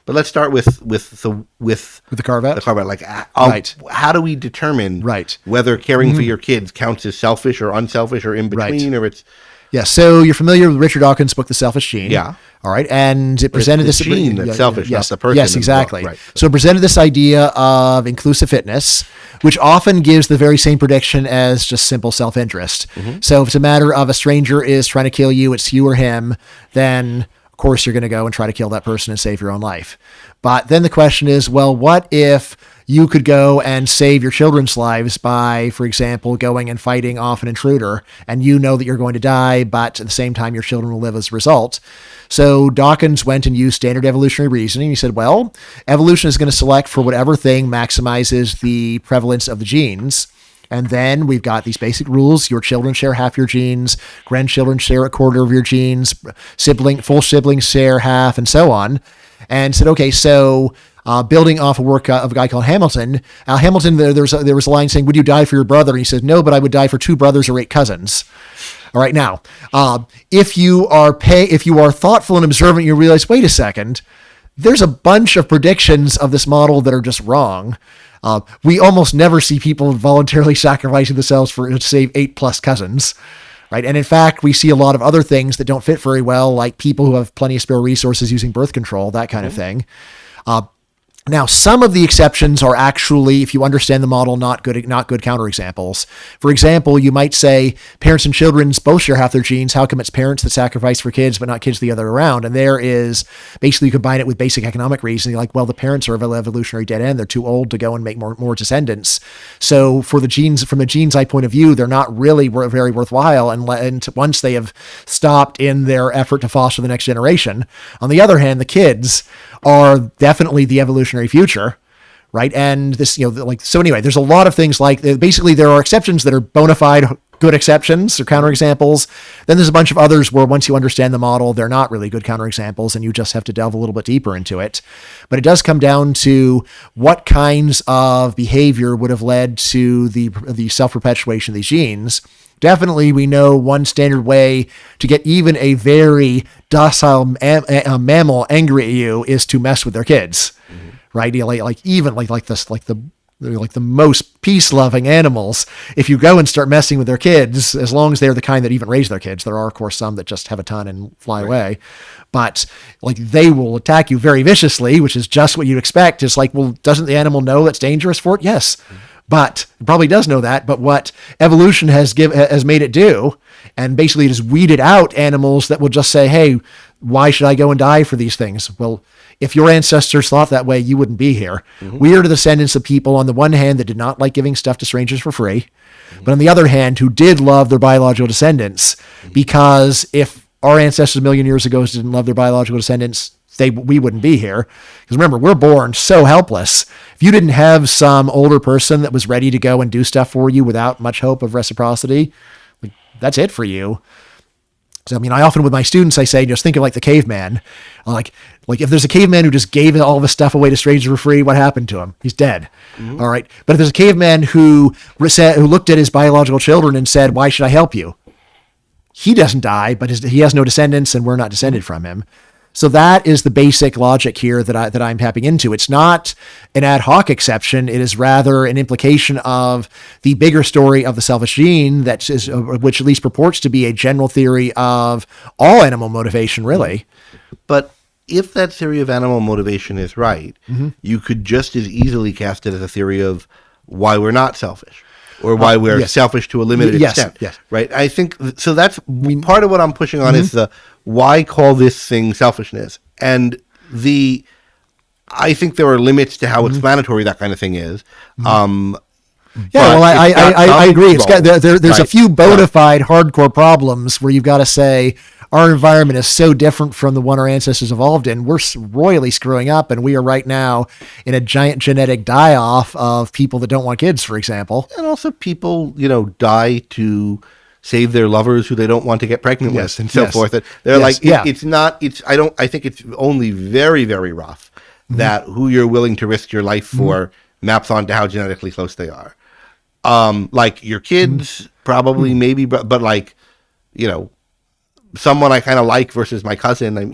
But let's start with the carve-out? The carve-out. Like, Right. how do we determine Right. whether caring for your kids counts as selfish or unselfish or in between, or it's Yeah, so you're familiar with Richard Dawkins' book, The Selfish Gene. Yeah. All right, and it presented the this gene that's selfish, yes, not the person Yes, in the book, exactly. right. So it presented this idea of inclusive fitness, which often gives the very same prediction as just simple self-interest. So if it's a matter of a stranger is trying to kill you, it's you or him, then of course you're going to go and try to kill that person and save your own life. But then the question is, well, what if you could go and save your children's lives by, for example, going and fighting off an intruder, and you know that you're going to die, but at the same time, your children will live as a result. So Dawkins went and used standard evolutionary reasoning. He said, well, evolution is going to select for whatever thing maximizes the prevalence of the genes. And then we've got these basic rules. Your children share half your genes, grandchildren share a quarter of your genes, full siblings share half, and so on. And said, okay, so building off a work of a guy called Hamilton. Hamilton, there was a line saying, would you die for your brother? And he said, no, but I would die for 2 brothers or 8 cousins. All right, now, if you are thoughtful and observant, you realize, wait a second, there's a bunch of predictions of this model that are just wrong. We almost never see people voluntarily sacrificing themselves to save 8+ cousins. Right. And in fact, we see a lot of other things that don't fit very well, like people who have plenty of spare resources using birth control, that kind of thing. Now, some of the exceptions are actually, if you understand the model, not good counterexamples. For example, you might say parents and children both share half their genes. How come it's parents that sacrifice for kids, but not kids the other way around? And there is basically, you combine it with basic economic reasoning, like, well, the parents are of an evolutionary dead end. They're too old to go and make more descendants. So for the genes, from a gene's eye point of view, they're not really very worthwhile. And once they have stopped in their effort to foster the next generation. On the other hand, the kids are definitely the evolutionary future, right? And this, so anyway, there's a lot of things like, basically there are exceptions that are bona fide good exceptions or counterexamples. Then there's a bunch of others where once you understand the model, they're not really good counterexamples and you just have to delve a little bit deeper into it. But it does come down to what kinds of behavior would have led to the self-perpetuation of these genes. Definitely, we know one standard way to get even a very docile mammal angry at you is to mess with their kids, right? Like the most peace-loving animals. If you go and start messing with their kids, as long as they're the kind that even raise their kids, there are of course some that just have a ton and fly away, but like they will attack you very viciously, which is just what you'd expect. It's like, well, doesn't the animal know that's dangerous for it? Yes. But it probably does know that. But what evolution has made it do, and basically just weeded out animals that will just say, hey, why should I go and die for these things? Well, if your ancestors thought that way, you wouldn't be here. We are the descendants of people, on the one hand, that did not like giving stuff to strangers for free, but on the other hand, who did love their biological descendants, because if our ancestors a million years ago didn't love their biological descendants, we wouldn't be here. Because remember, we're born so helpless. If you didn't have some older person that was ready to go and do stuff for you without much hope of reciprocity, that's it for you. So, I mean, I often with my students, I say, just think of like the caveman. Like if there's a caveman who just gave all of his stuff away to strangers for free, what happened to him? He's dead. All right. But if there's a caveman who looked at his biological children and said, why should I help you? He doesn't die, but he has no descendants and we're not descended from him. So that is the basic logic here that I'm tapping into. It's not an ad hoc exception. It is rather an implication of the bigger story of the selfish gene, which at least purports to be a general theory of all animal motivation, really. But if that theory of animal motivation is right, you could just as easily cast it as a theory of why we're not selfish, or why we're selfish to a limited extent. Yes. Right? I think so. That's part of what I'm pushing on is the why call this thing selfishness, and I think there are limits to how explanatory that kind of thing is. Yeah, well, But it's got I some agree. It's got role. there's a Right. few bona fide hardcore problems where you've got to say our environment is so different from the one our ancestors evolved in. We're royally screwing up, and we are right now in a giant genetic die-off of people that don't want kids, for example. And also people, die to save their lovers who they don't want to get pregnant Yes, with and so yes. forth. And they're Yes, like, yeah. I think it's only very, very rough that who you're willing to risk your life for maps onto how genetically close they are. Like your kids, probably, maybe, but like, someone I kind of like versus my cousin, and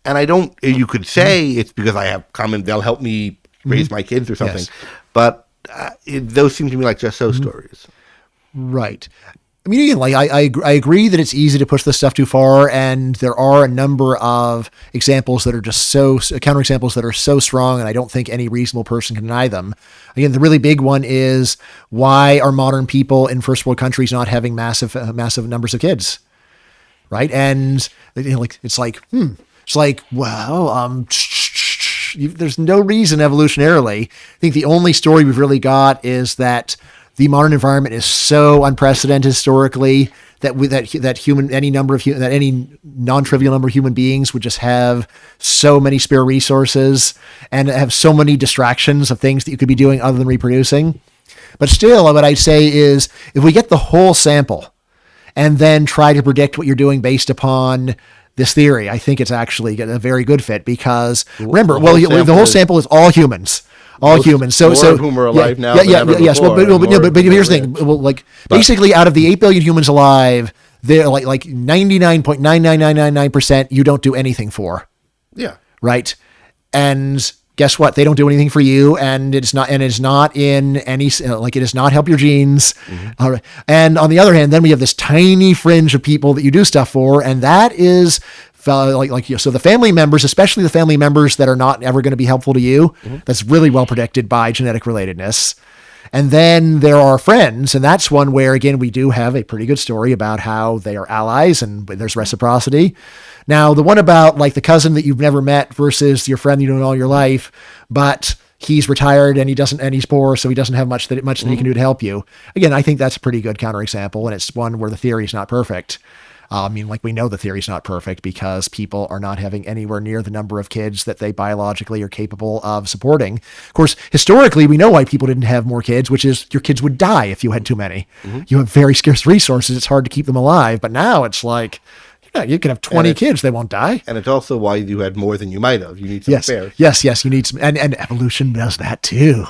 I don't, you could say it's because I have common, they'll help me raise my kids or something, Yes. but those seem to me like just so stories. Right. I mean, again, like I agree that it's easy to push this stuff too far, and there are a number of examples that are just counterexamples that are so strong, and I don't think any reasonable person can deny them. Again, the really big one is why are modern people in first world countries not having massive numbers of kids, right? And it's like, well, there's no reason evolutionarily. I think the only story we've really got is that the modern environment is so unprecedented historically that any non-trivial number of human beings would just have so many spare resources and have so many distractions of things that you could be doing other than reproducing. But still, what I'd say is if we get the whole sample and then try to predict what you're doing based upon this theory, I think it's actually a very good fit because remember, the whole sample is all humans. All humans. So more of whom are alive now than ever yes. before, But here's the thing. Well, basically, out of the 8 billion humans alive, they're like 99.99999% you don't do anything for. Yeah. Right. And guess what? They don't do anything for you, and it does not in any it does not help your genes. All right. And on the other hand, then we have this tiny fringe of people that you do stuff for, and that is. So the family members, especially the family members that are not ever going to be helpful to you, that's really well predicted by genetic relatedness. And then there are friends, and that's one where, again, we do have a pretty good story about how they are allies and there's reciprocity. Now, the one about like the cousin that you've never met versus your friend you know all your life, but he's retired and he's poor, so he doesn't have much that he can do to help you. Again, I think that's a pretty good counterexample, and it's one where the theory is not perfect. We know the theory's not perfect because people are not having anywhere near the number of kids that they biologically are capable of supporting. Of course, historically, we know why people didn't have more kids, which is your kids would die if you had too many. You have very scarce resources. It's hard to keep them alive. But now it's like, you can have 20 kids. They won't die. And it's also why you had more than you might have. You need some spares. Yes. You need some. And evolution does that too.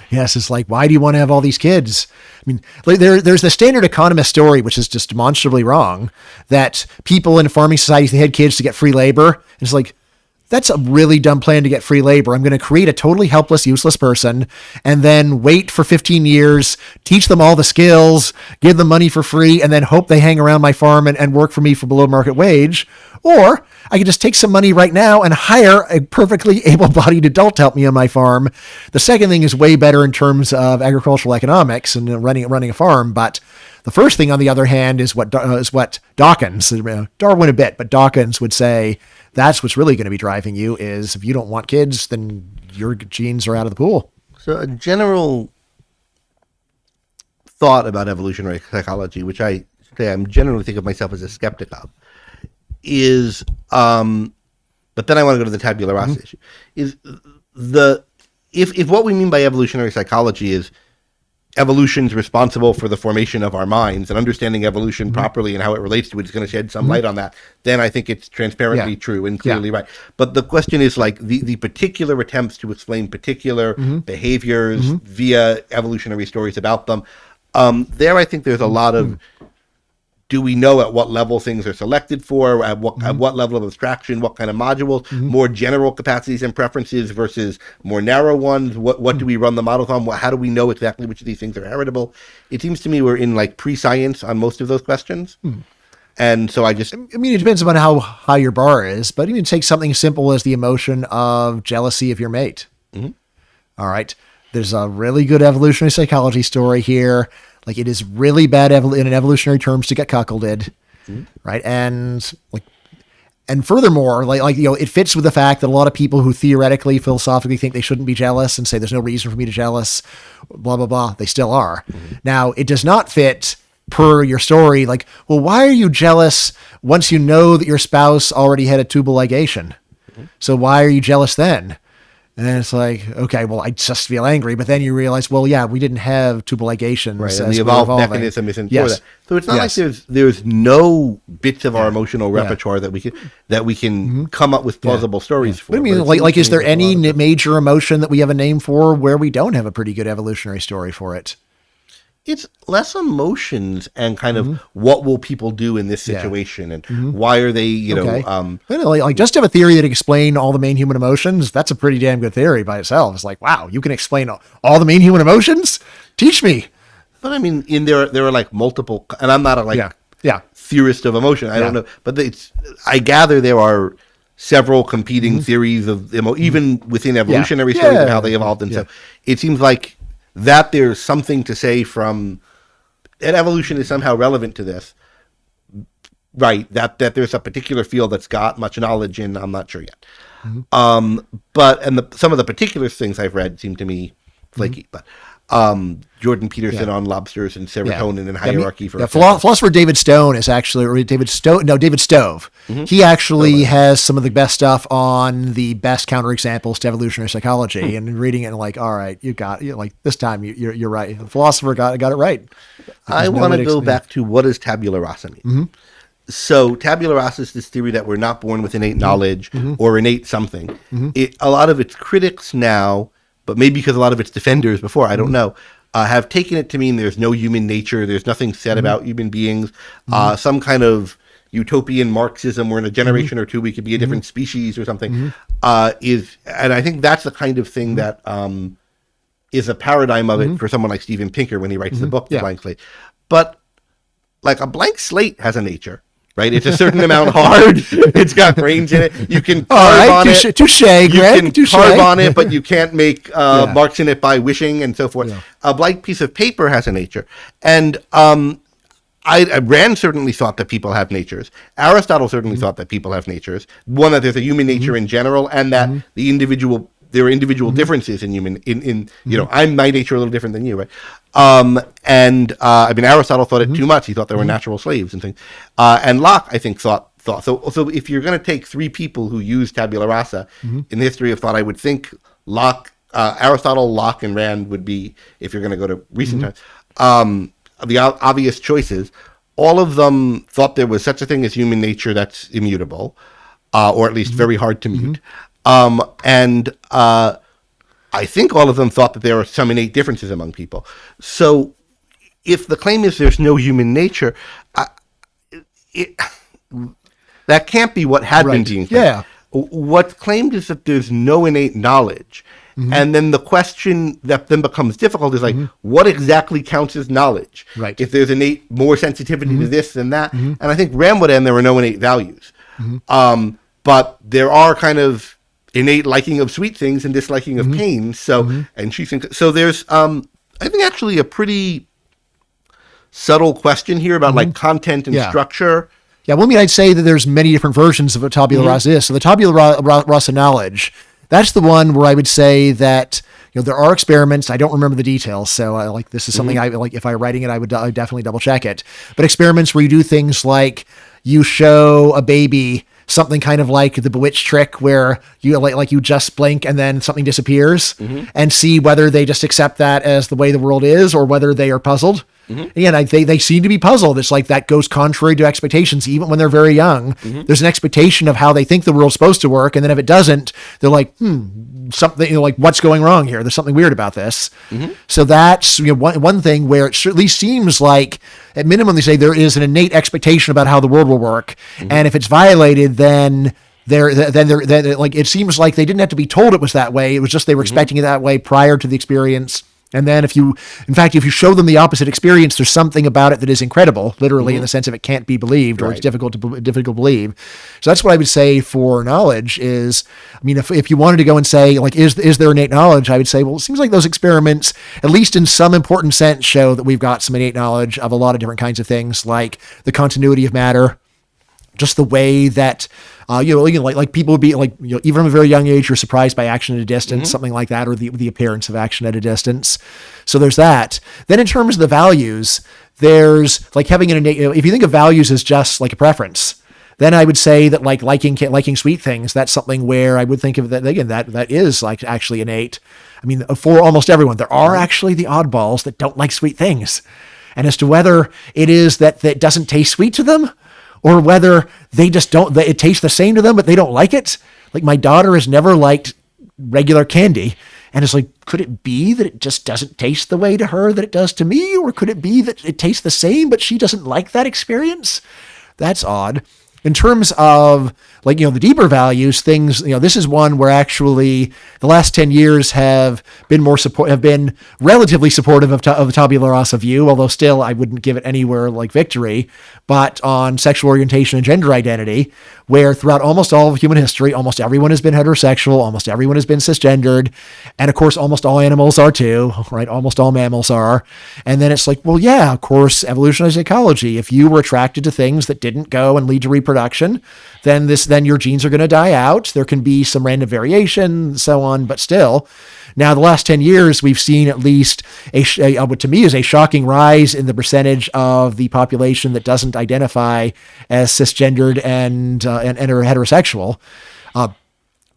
Yes. It's like, why do you want to have all these kids? I mean, there's the standard economist story, which is just demonstrably wrong, that people in farming societies, they had kids to get free labor. And it's like, that's a really dumb plan to get free labor. I'm going to create a totally helpless, useless person and then wait for 15 years, teach them all the skills, give them money for free, and then hope they hang around my farm and work for me for below market wage. Or I can just take some money right now and hire a perfectly able-bodied adult to help me on my farm. The second thing is way better in terms of agricultural economics and running a farm. But the first thing, on the other hand, is what Dawkins, Darwin a bit, but Dawkins would say, that's what's really going to be driving you is if you don't want kids, then your genes are out of the pool. So a general thought about evolutionary psychology, which I'm generally think of myself as a skeptic of, is, but then I want to go to the tabula rasa issue, is if what we mean by evolutionary psychology is evolution's responsible for the formation of our minds, and understanding evolution properly and how it relates to it is going to shed some light on that, then I think it's transparently true and clearly right. But the question is like the particular attempts to explain particular behaviors via evolutionary stories about them. There I think there's a lot of, do we know at what level things are selected for, at what level of abstraction, what kind of modules, more general capacities and preferences versus more narrow ones? What do we run the models on? How do we know exactly which of these things are heritable? It seems to me we're in like pre-science on most of those questions. And so it depends on how high your bar is, but even take something simple as the emotion of jealousy of your mate. All right. There's a really good evolutionary psychology story here. Like, it is really bad in evolutionary terms to get cuckolded, right? And And furthermore, it fits with the fact that a lot of people who theoretically, philosophically think they shouldn't be jealous and say there's no reason for me to jealous, blah, blah, blah, they still are. Now, it does not fit per your story. Like, well, why are you jealous once you know that your spouse already had a tubal ligation? So why are you jealous then? And it's like, okay, well, I just feel angry. But then you realize, well, yeah, we didn't have tubal ligations. Right, and the evolved mechanism isn't for that. So it's not like there's no bits of our emotional repertoire that we can come up with plausible stories for. What do you mean? Is there any major emotion that we have a name for where we don't have a pretty good evolutionary story for it? It's less emotions and kind of what will people do in this situation and why are they, just to have a theory that can explain all the main human emotions. That's a pretty damn good theory by itself. It's like, wow, you can explain all the main human emotions? Teach me. But I mean, there are like multiple, and I'm not a theorist of emotion. I don't know, but I gather there are several competing theories of even within evolutionary stories and how they evolved. And so it seems like that there's something to say from, and evolution is somehow relevant to this, right? That there's a particular field that's got much knowledge in, I'm not sure yet. But some of the particular things I've read seem to me flaky. But Jordan Peterson on lobsters and serotonin and hierarchy. Philosopher David Stone is actually, or David Stove. He actually has some of the best stuff on the best counterexamples to evolutionary psychology, and reading it and like, all right, you got it. Like this time you're right. The philosopher got it right. I want to go back to what does tabula rasa mean? So tabula rasa is this theory that we're not born with innate knowledge or innate something. A lot of its critics now, but maybe because a lot of its defenders before, I don't know, have taken it to mean there's no human nature, there's nothing said about human beings, some kind of utopian Marxism where in a generation or two we could be a different species or something, and I think that's the kind of thing that is a paradigm of it for someone like Steven Pinker when he writes the book, The Blank Slate. But like a blank slate has a nature. Right, it's a certain amount hard. It's got grains in it. You can carve on it. Touche, Greg. You can carve on it, but you can't make marks in it by wishing and so forth. A blank piece of paper has a nature, and Rand certainly thought that people have natures. Aristotle certainly thought that people have natures. One, that there's a human nature in general, and that there are individual differences in human. My nature a little different than you, right? I mean, Aristotle thought it too much. He thought there were natural slaves and things. And Locke, I think, thought. So if you're going to take three people who use tabula rasa in the history of thought, I would think Aristotle, Locke, and Rand would be, if you're going to go to recent times, the obvious choices. All of them thought there was such a thing as human nature that's immutable, or at least very hard to mute. I think all of them thought that there are some innate differences among people. So if the claim is there's no human nature, that can't be what had been being claimed. What's claimed is that there's no innate knowledge. And then the question that then becomes difficult is like, what exactly counts as knowledge? Right. If there's innate more sensitivity to this than that. And I think Rand would end there were no innate values. But there are kind of innate liking of sweet things and disliking of pain. So, and she thinks, so there's, I think actually a pretty subtle question here about like content and structure. Yeah, well, I mean, I'd say that there's many different versions of what tabula rasa is. So the tabula rasa knowledge, that's the one where I would say that, there are experiments. I don't remember the details. So this is something I like, if I were writing it, I would definitely double check it. But experiments where you do things like you show a baby something kind of like the bewitched trick where you like you just blink and then something disappears and see whether they just accept that as the way the world is or whether they are puzzled. Again, they seem to be puzzled. It's like that goes contrary to expectations, even when they're very young. There's an expectation of how they think the world's supposed to work. And then if it doesn't, they're like, something, like what's going wrong here? There's something weird about this. So that's one thing where it at least seems like at minimum, they say there is an innate expectation about how the world will work. And if it's violated, then they're like, it seems like they didn't have to be told it was that way. It was just, they were expecting it that way prior to the experience. And then if you show them the opposite experience, there's something about it that is incredible, literally in the sense of it can't be believed or it's difficult to believe. So that's what I would say for knowledge is, I mean, if you wanted to go and say, like, is there innate knowledge? I would say, well, it seems like those experiments, at least in some important sense, show that we've got some innate knowledge of a lot of different kinds of things, like the continuity of matter. just the way that, like people would be like, even from a very young age, you're surprised by action at a distance, something like that, or the appearance of action at a distance. So there's that. Then in terms of the values, there's like having an innate, if you think of values as just like a preference, then I would say that like liking sweet things, that's something where I would think of that, again, that is like actually innate. I mean, for almost everyone, there are actually the oddballs that don't like sweet things. And as to whether it is that it doesn't taste sweet to them, or whether they just don't, it tastes the same to them, but they don't like it. Like my daughter has never liked regular candy. And it's like, could it be that it just doesn't taste the way to her that it does to me? Or could it be that it tastes the same, but she doesn't like that experience? That's odd. In terms of like, the deeper values, things, this is one where actually the last 10 years have been relatively supportive of the tabula rasa view, although still I wouldn't give it anywhere like victory, but on sexual orientation and gender identity, where throughout almost all of human history, almost everyone has been heterosexual, almost everyone has been cisgendered, and of course, almost all animals are too, right? Almost all mammals are. And then it's like, well, yeah, of course, evolutionary psychology, if you were attracted to things that didn't go and lead to reproduction, then your genes are going to die out. There can be some random variation, and so on, but still. Now, the last 10 years, we've seen at least what to me is a shocking rise in the percentage of the population that doesn't identify as cisgendered and are heterosexual.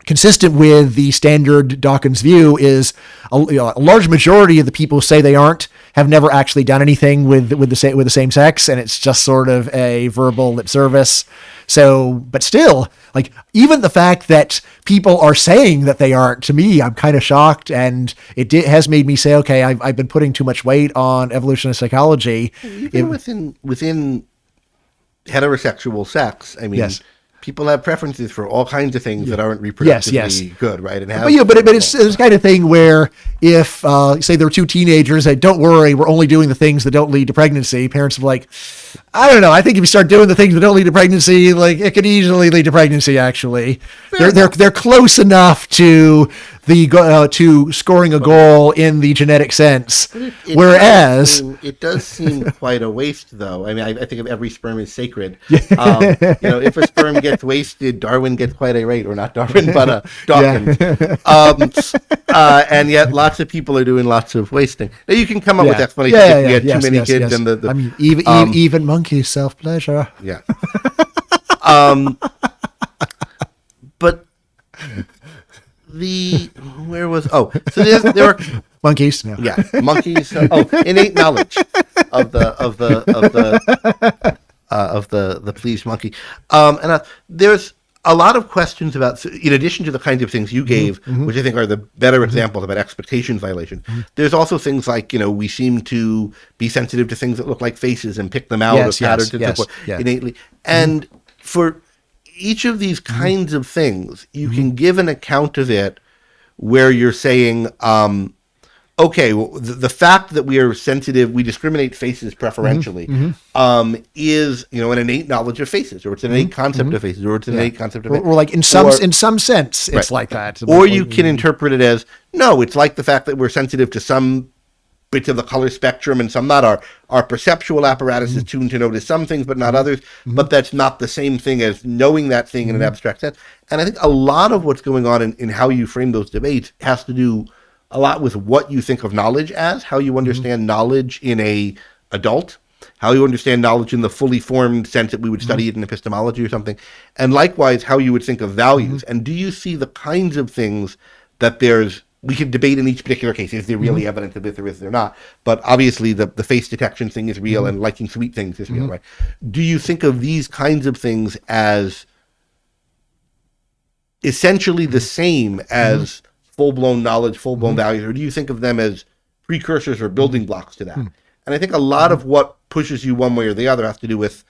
Consistent with the standard Dawkins view is a large majority of the people who say they aren't have never actually done anything with the same sex, and it's just sort of a verbal lip service. So, but still, like even the fact that people are saying that they aren't, to me, I'm kind of shocked, and has made me say, okay, I've been putting too much weight on evolutionary psychology. Even within heterosexual sex, I mean. Yes. People have preferences for all kinds of things that aren't reproductively good, right? And but it's the kind of thing where if, say, there were two teenagers that don't worry, we're only doing the things that don't lead to pregnancy, parents are like, I don't know. I think if you start doing the things that don't lead to pregnancy, like it could easily lead to pregnancy. Actually, they're close enough to to scoring a goal in the genetic sense. Whereas it does seem quite a waste, though. I mean, I think of every sperm is sacred. If a sperm gets wasted, Darwin gets quite irate, or not Darwin, but Dawkins. And yet, lots of people are doing lots of wasting. Now, you can come up with explanations if we had too many kids, and I mean, even monkeys self-pleasure. Yeah. But so there are monkeys. No. Yeah, monkeys. Innate knowledge of the pleased monkey. And there's a lot of questions about, in addition to the kinds of things you gave, which I think are the better examples about expectation violation, there's also things like, we seem to be sensitive to things that look like faces and pick them out of patterns and so forth innately. And for each of these kinds of things, you can give an account of it where you're saying, okay, well, the fact that we are sensitive, we discriminate faces preferentially, is an innate knowledge of faces, or it's an innate concept of faces, or it's an innate concept of or like in some sense, it's like that. Or you can interpret it as no, it's like the fact that we're sensitive to some bits of the color spectrum and some not. Our perceptual apparatus is tuned to notice some things, but not others. But that's not the same thing as knowing that thing in an abstract sense. And I think a lot of what's going on in how you frame those debates has to do a lot with what you think of knowledge as, how you understand knowledge in a adult, how you understand knowledge in the fully formed sense that we would study it in epistemology or something, and likewise how you would think of values. And do you see the kinds of things that we can debate in each particular case, is there really evidence of this or is there not? But obviously the face detection thing is real and liking sweet things is real, right? Do you think of these kinds of things as essentially the same as full-blown knowledge, full-blown values, or do you think of them as precursors or building blocks to that? And I think a lot of what pushes you one way or the other has to do with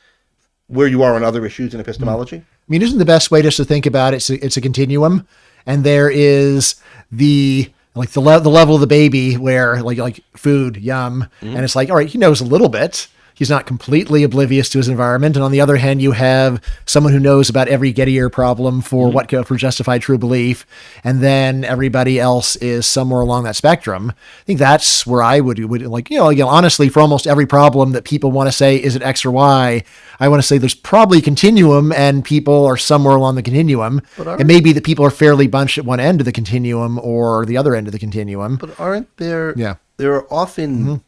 where you are on other issues in epistemology. I mean, isn't the best way just to think about it, it's a continuum, and there is the level of the baby where like food, yum, and it's like, all right, he knows a little bit. he's not completely oblivious to his environment. And on the other hand, you have someone who knows about every Gettier problem for for justified true belief. And then everybody else is somewhere along that spectrum. I think that's where I would like, again, honestly, for almost every problem that people want to say, is it X or Y? I want to say there's probably a continuum and people are somewhere along the continuum. It may be that people are fairly bunched at one end of the continuum or the other end of the continuum. But aren't there, Yeah. there are often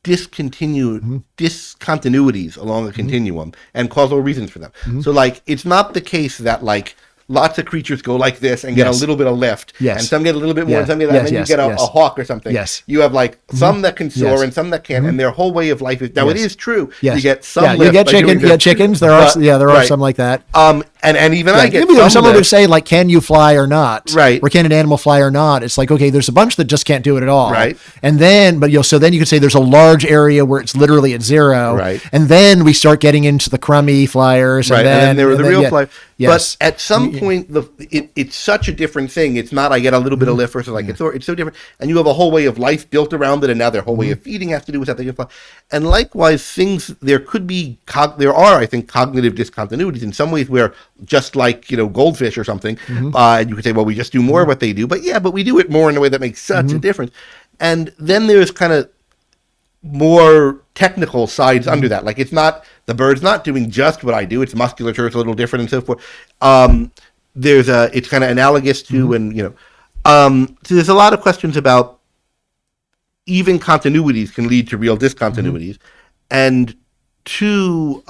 discontinuities along the continuum and causal reasons for them. So like, it's not the case that like lots of creatures go like this and get a little bit of lift, and some get a little bit more, and some get that, and then you get a hawk or something. You have like some that can soar and some that can't, and their whole way of life is, now it is true, you get some lift. You get chickens, there are some like that. And even I get someone would say like, can you fly or not? Right. Or can an animal fly or not? It's like, okay, there's a bunch that just can't do it at all. Right. And then, so then you could say there's a large area where it's literally at zero. Right. And then we start getting into the crummy flyers. Right. And then there are the real flyers. Yes. But at some point, it's such a different thing. It's not I get a little bit of lift versus like it's so different. And you have a whole way of life built around it, and now their whole way of feeding has to do with that they can fly. And likewise, there are, I think, cognitive discontinuities in some ways where, just like, goldfish or something, you could say, well, we just do more of what they do. But but we do it more in a way that makes such a difference. And then there's kind of more technical sides under that. Like, it's not, the bird's not doing just what I do. Its musculature is a little different and so forth. It's kind of analogous to, so there's a lot of questions about even continuities can lead to real discontinuities. And two,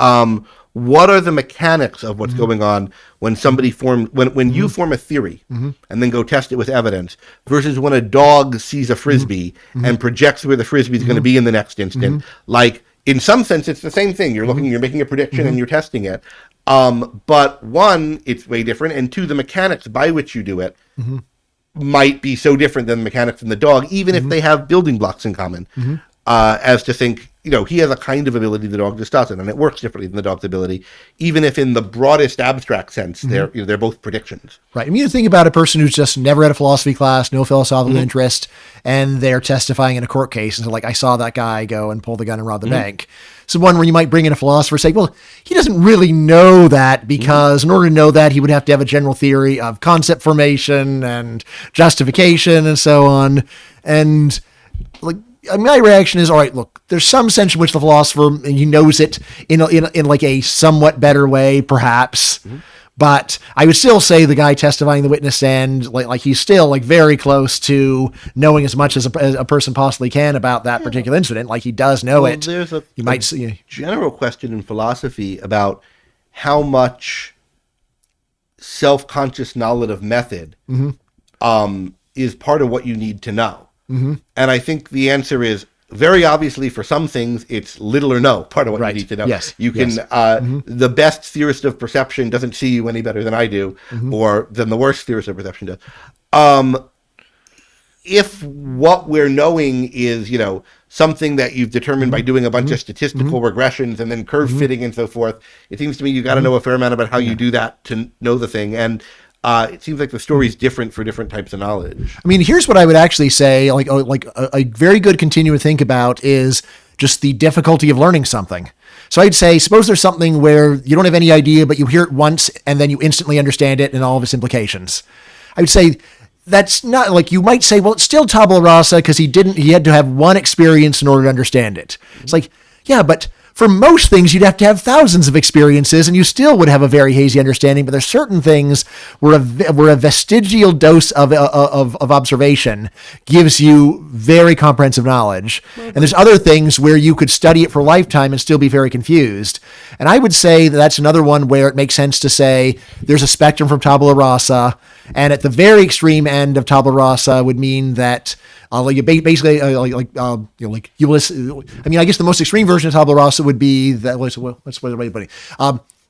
what are the mechanics of what's going on when somebody when you form a theory and then go test it with evidence versus when a dog sees a frisbee and projects where the frisbee is going to be in the next instant? Like, in some sense, it's the same thing. You're making a prediction and you're testing it. But one, it's way different. And two, the mechanics by which you do it might be so different than the mechanics in the dog, even if they have building blocks in common, as to think, he has a kind of ability the dog just doesn't, and it works differently than the dog's ability, even if in the broadest abstract sense, they're both predictions. Right. I mean, you think about a person who's just never had a philosophy class, no philosophical interest, and they're testifying in a court case, and so like, I saw that guy go and pull the gun and rob the bank. So one where you might bring in a philosopher and say, well, he doesn't really know that because in order to know that, he would have to have a general theory of concept formation and justification and so on. And like, my reaction is, all right, look, there's some sense in which the philosopher, he knows it in like a somewhat better way, perhaps. But I would still say the guy testifying the witness stand, like he's still like very close to knowing as much as a person possibly can about that particular incident. Like, he does know it. There's a general question in philosophy about how much self-conscious knowledge of method is part of what you need to know. And I think the answer is, very obviously, for some things, it's little or no part of what you need to know. Yes. You can, the best theorist of perception doesn't see you any better than I do, or than the worst theorist of perception does. If what we're knowing is, something that you've determined by doing a bunch of statistical regressions and then curve fitting and so forth, it seems to me you've got to know a fair amount about how you do that to know the thing. And it seems like the story is different for different types of knowledge. I mean, here's what I would actually say, like a very good continuum to think about is just the difficulty of learning something. So I'd say, suppose there's something where you don't have any idea, but you hear it once and then you instantly understand it and all of its implications. I would say that's not, like, you might say, well, it's still tabula rasa because he had to have one experience in order to understand it. It's like, yeah, but for most things, you'd have to have thousands of experiences and you still would have a very hazy understanding. But there's certain things where a vestigial dose of observation gives you very comprehensive knowledge. And there's other things where you could study it for a lifetime and still be very confused. And I would say that that's another one where it makes sense to say there's a spectrum from tabula rasa. And at the very extreme end of tabula rasa would mean that basically, Ulysses. I mean, I guess the most extreme version of tabula rasa would be that.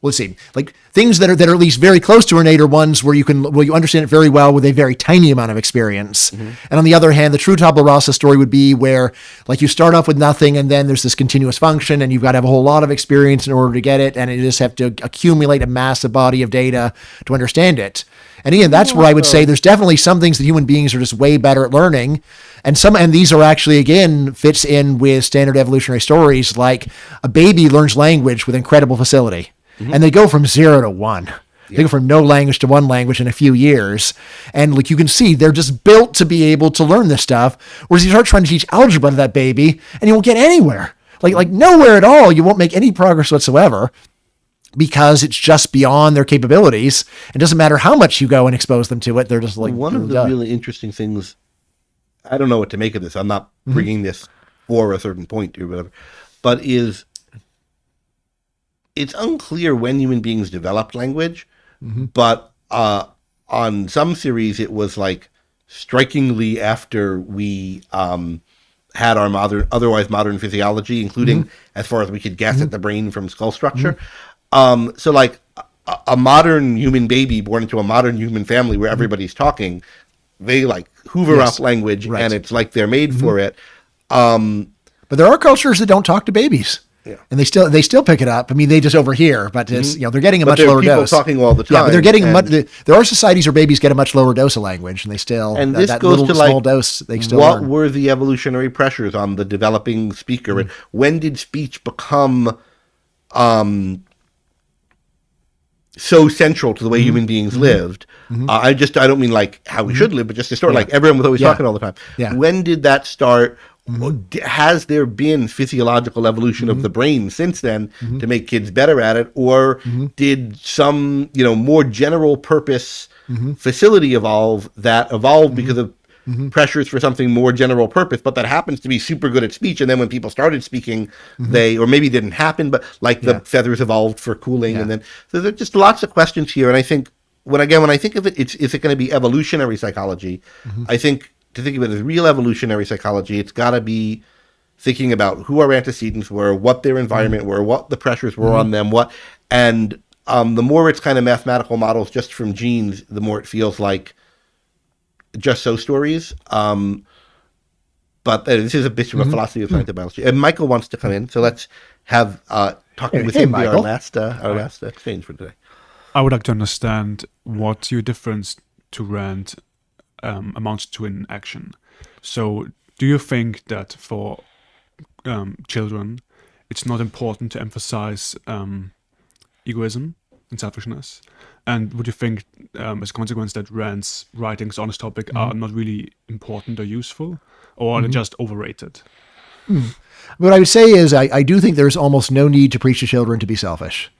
Let's see, like things that are at least very close to innate are ones where you understand it very well with a very tiny amount of experience. And on the other hand, the true tabula rasa story would be where, like, you start off with nothing and then there's this continuous function and you've got to have a whole lot of experience in order to get it, and you just have to accumulate a massive body of data to understand it. And again, that's where I would say there's definitely some things that human beings are just way better at learning. And these are actually, again, fits in with standard evolutionary stories, like a baby learns language with incredible facility. And they go from 0 to 1. They go from no language to 1 language in a few years. And like you can see, they're just built to be able to learn this stuff. Whereas you start trying to teach algebra to that baby and you won't get anywhere. Like nowhere at all. You won't make any progress whatsoever because it's just beyond their capabilities. It doesn't matter how much you go and expose them to it. They're just like, one of the really interesting things, I don't know what to make of this. I'm not bringing this for a certain point or whatever, but it's unclear when human beings developed language. But on some theories, it was like strikingly after we had our otherwise modern physiology, including as far as we could guess at the brain from skull structure. So like a modern human baby born into a modern human family where everybody's talking, they like hoover up language, and it's like they're made for it. But there are cultures that don't talk to babies. Yeah. And they still pick it up. I mean, they just overhear, but it's, they're getting a much lower dose. People talking all the time. Yeah, but they're getting there are societies where babies get a much lower dose of language, and they still this that goes little to like small dose they still what learn. were the evolutionary pressures on the developing speaker, and when did speech become so central to the way human beings lived? I don't mean like how we should live, but just to start like everyone was always talking all the time. Yeah. When did that start? Has there been physiological evolution of the brain since then to make kids better at it, or did some more general purpose facility evolve because of pressures for something more general purpose, but that happens to be super good at speech, and then when people started speaking, or maybe it didn't happen, but like the feathers evolved for cooling, and then so there's just lots of questions here. And I think when I think of it, is it going to be evolutionary psychology? I think to think of it as real evolutionary psychology, it's got to be thinking about who our antecedents were, what their environment were, what the pressures were on them, and the more it's kind of mathematical models just from genes, the more it feels like just so stories. But this is a bit of a philosophy of scientific biology. And Michael wants to come in, so let's have talking with him be our last exchange for today. I would like to understand what your difference to Rand amounts to in action. So do you think that for children it's not important to emphasize egoism and selfishness? And would you think as a consequence that Rand's writings on this topic are not really important or useful, or are they just overrated? What I would say is I do think there's almost no need to preach to children to be selfish.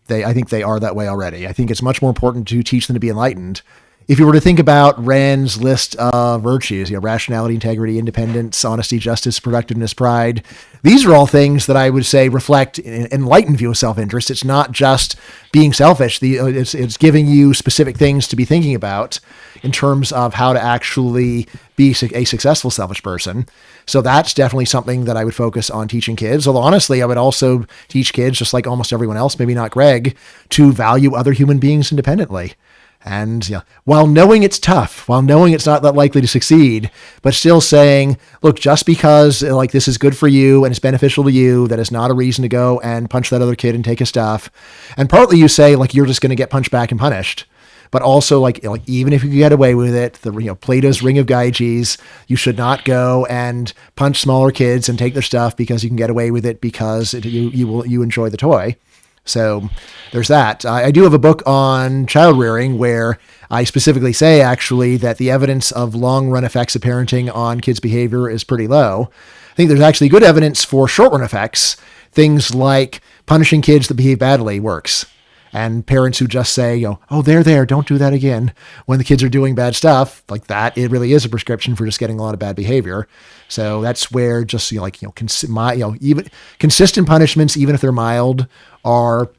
I think they are that way already. I think it's much more important to teach them to be enlightened. If you were to think about Rand's list of virtues, rationality, integrity, independence, honesty, justice, productiveness, pride, these are all things that I would say reflect an enlightened view of self-interest. It's not just being selfish. It's giving you specific things to be thinking about in terms of how to actually be a successful selfish person. So that's definitely something that I would focus on teaching kids. Although honestly, I would also teach kids, just like almost everyone else, maybe not Greg, to value other human beings independently. And while knowing it's tough, while knowing it's not that likely to succeed, but still saying, look, just because like this is good for you and it's beneficial to you, that is not a reason to go and punch that other kid and take his stuff. And partly you say like you're just going to get punched back and punished. But also like even if you get away with it, Plato's ring of Gyges, you should not go and punch smaller kids and take their stuff because you can get away with it because you enjoy the toy. So there's that. I do have a book on child rearing where I specifically say actually that the evidence of long run effects of parenting on kids' behavior is pretty low. I think there's actually good evidence for short run effects. Things like punishing kids that behave badly works. And parents who just say, oh, there, don't do that again. When the kids are doing bad stuff like that, it really is a prescription for just getting a lot of bad behavior. So that's where just, even consistent punishments, even if they're mild, are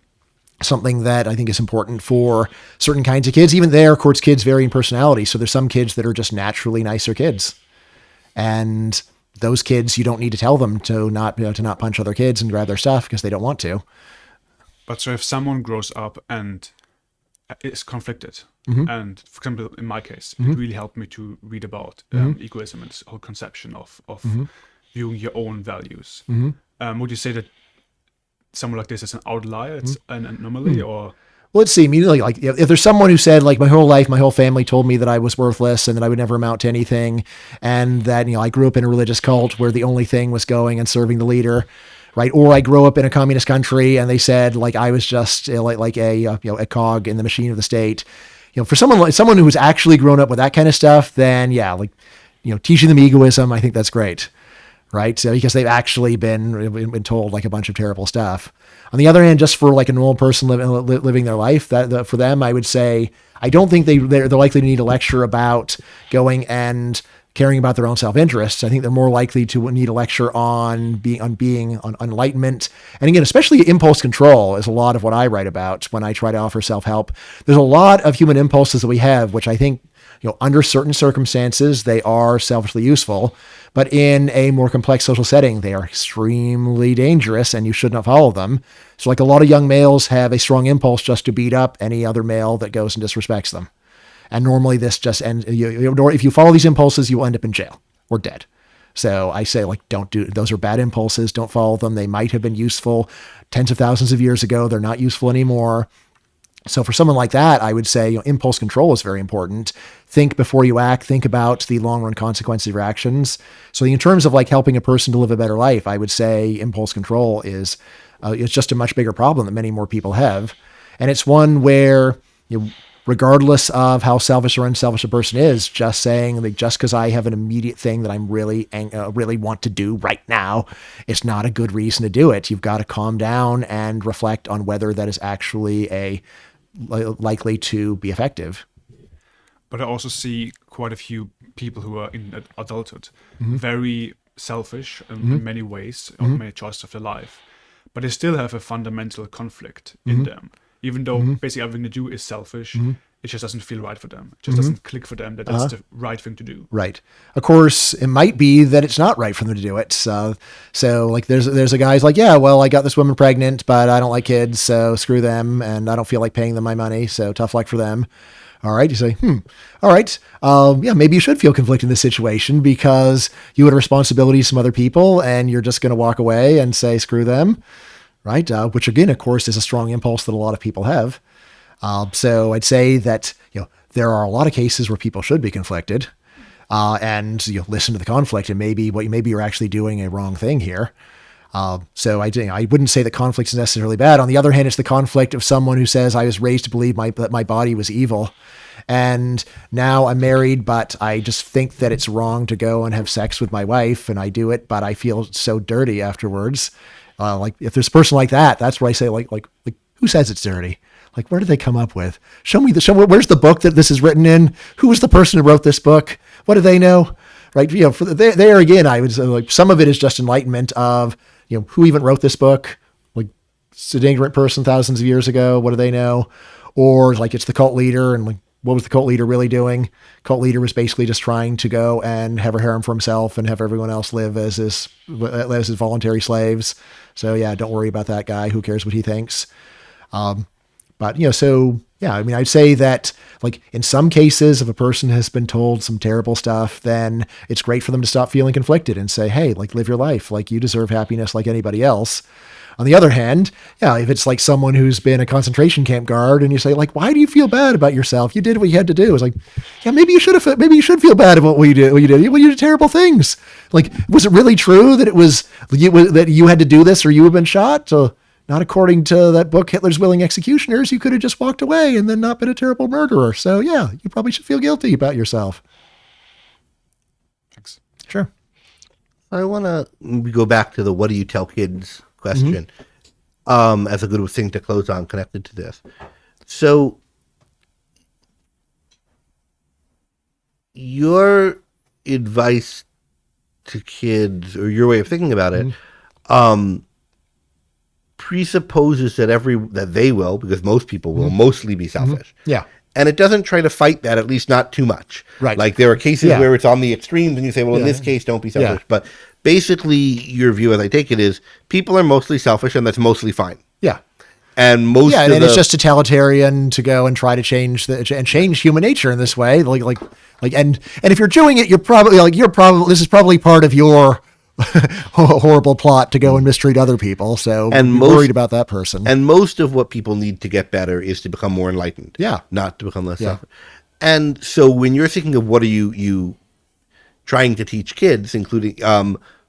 something that I think is important for certain kinds of kids. Even there, of course, kids vary in personality. So there's some kids that are just naturally nicer kids. And those kids, you don't need to tell them to not punch other kids and grab their stuff because they don't want to. But so if someone grows up and is conflicted, and for example, in my case, it really helped me to read about egoism and this whole conception of viewing your own values. Would you say that someone like this is an outlier, it's an anomaly, or? Well, let's see. Immediately, like if there's someone who said, like, my whole life, my whole family told me that I was worthless and that I would never amount to anything, and that I grew up in a religious cult where the only thing was going and serving the leader, right? Or I grew up in a communist country and they said like I was just like a a cog in the machine of the state. For someone who has actually grown up with that kind of stuff, then yeah, like teaching them egoism, I think that's great. Right? So, because they've actually been told like a bunch of terrible stuff. On the other hand, just for like a normal person living their life, that for them, I would say, I don't think they're likely to need a lecture about going and caring about their own self-interests. I think they're more likely to need a lecture on enlightenment. And again, especially impulse control is a lot of what I write about when I try to offer self-help. There's a lot of human impulses that we have, which I think, under certain circumstances, they are selfishly useful. But in a more complex social setting, they are extremely dangerous and you should not follow them. So like a lot of young males have a strong impulse just to beat up any other male that goes and disrespects them. And normally this just ends, if you follow these impulses, you will end up in jail or dead. So I say, like, don't do, those are bad impulses. Don't follow them. They might have been useful tens of thousands of years ago. They're not useful anymore. So for someone like that, I would say impulse control is very important. Think before you act. Think about the long run consequences of your actions. So in terms of like helping a person to live a better life, I would say impulse control is it's just a much bigger problem that many more people have, and it's one where regardless of how selfish or unselfish a person is, just saying like just because I have an immediate thing that I'm really want to do right now, it's not a good reason to do it. You've got to calm down and reflect on whether that is actually likely to be effective. But I also see quite a few people who are in adulthood, very selfish in many ways, on many choices of their life, but they still have a fundamental conflict in them. Even though basically everything they do is selfish, it just doesn't feel right for them. It just doesn't click for them that that's the right thing to do. Right. Of course, it might be that it's not right for them to do it. So like there's a guy's like, yeah, well, I got this woman pregnant, but I don't like kids, so screw them, and I don't feel like paying them my money, so tough luck for them. All right. You say, all right. Yeah, maybe you should feel conflict in this situation because you had a responsibility to some other people and you're just going to walk away and say, screw them. Right. Which again, of course, is a strong impulse that a lot of people have. So I'd say that, there are a lot of cases where people should be conflicted, and listen to the conflict and maybe you're actually doing a wrong thing here. So I wouldn't say that conflict is necessarily bad. On the other hand, it's the conflict of someone who says, I was raised to believe that my body was evil. And now I'm married, but I just think that it's wrong to go and have sex with my wife, and I do it, but I feel so dirty afterwards. Like if there's a person like that, that's where I say like who says it's dirty? Like, where did they come up with? Show me where's the book that this is written in? Who was the person who wrote this book? What do they know? Right. There again, I would say like some of it is just enlightenment of, who even wrote this book? Like it's an ignorant person thousands of years ago. What do they know? Or like it's the cult leader, and like, what was the cult leader really doing? Cult leader was basically just trying to go and have a harem for himself and have everyone else live as his voluntary slaves. So yeah, don't worry about that guy. Who cares what he thinks? But so yeah, I mean, I'd say that like in some cases, if a person has been told some terrible stuff, then it's great for them to stop feeling conflicted and say, hey, like live your life. Like you deserve happiness like anybody else. On the other hand, yeah, if it's like someone who's been a concentration camp guard and you say like, why do you feel bad about yourself? You did what you had to do. It's like, yeah, maybe you should feel bad about what you did. You did terrible things. Like, was it really true that that you had to do this or you had been shot? So not according to that book, Hitler's Willing Executioners, you could have just walked away and then not been a terrible murderer. So yeah, you probably should feel guilty about yourself. Thanks. Sure. I want to go back to the what do you tell kids question as a good thing to close on connected to this. So your advice to kids or your way of thinking about it presupposes that they will, because most people will mostly be selfish. Yeah. And it doesn't try to fight that, at least not too much. Right. Like there are cases where it's on the extremes and you say, well, in this case, don't be selfish. Yeah. But basically your view, as I take it, is people are mostly selfish and that's mostly fine. Yeah. And and it's just totalitarian to go and try to change human nature in this way. And if you're doing it, this is probably part of your horrible plot to go and mistreat other people. So And be worried about that person. And most of what people need to get better is to become more enlightened. Yeah. Not to become less Yeah. selfish. And so when you're thinking of what are you trying to teach kids, including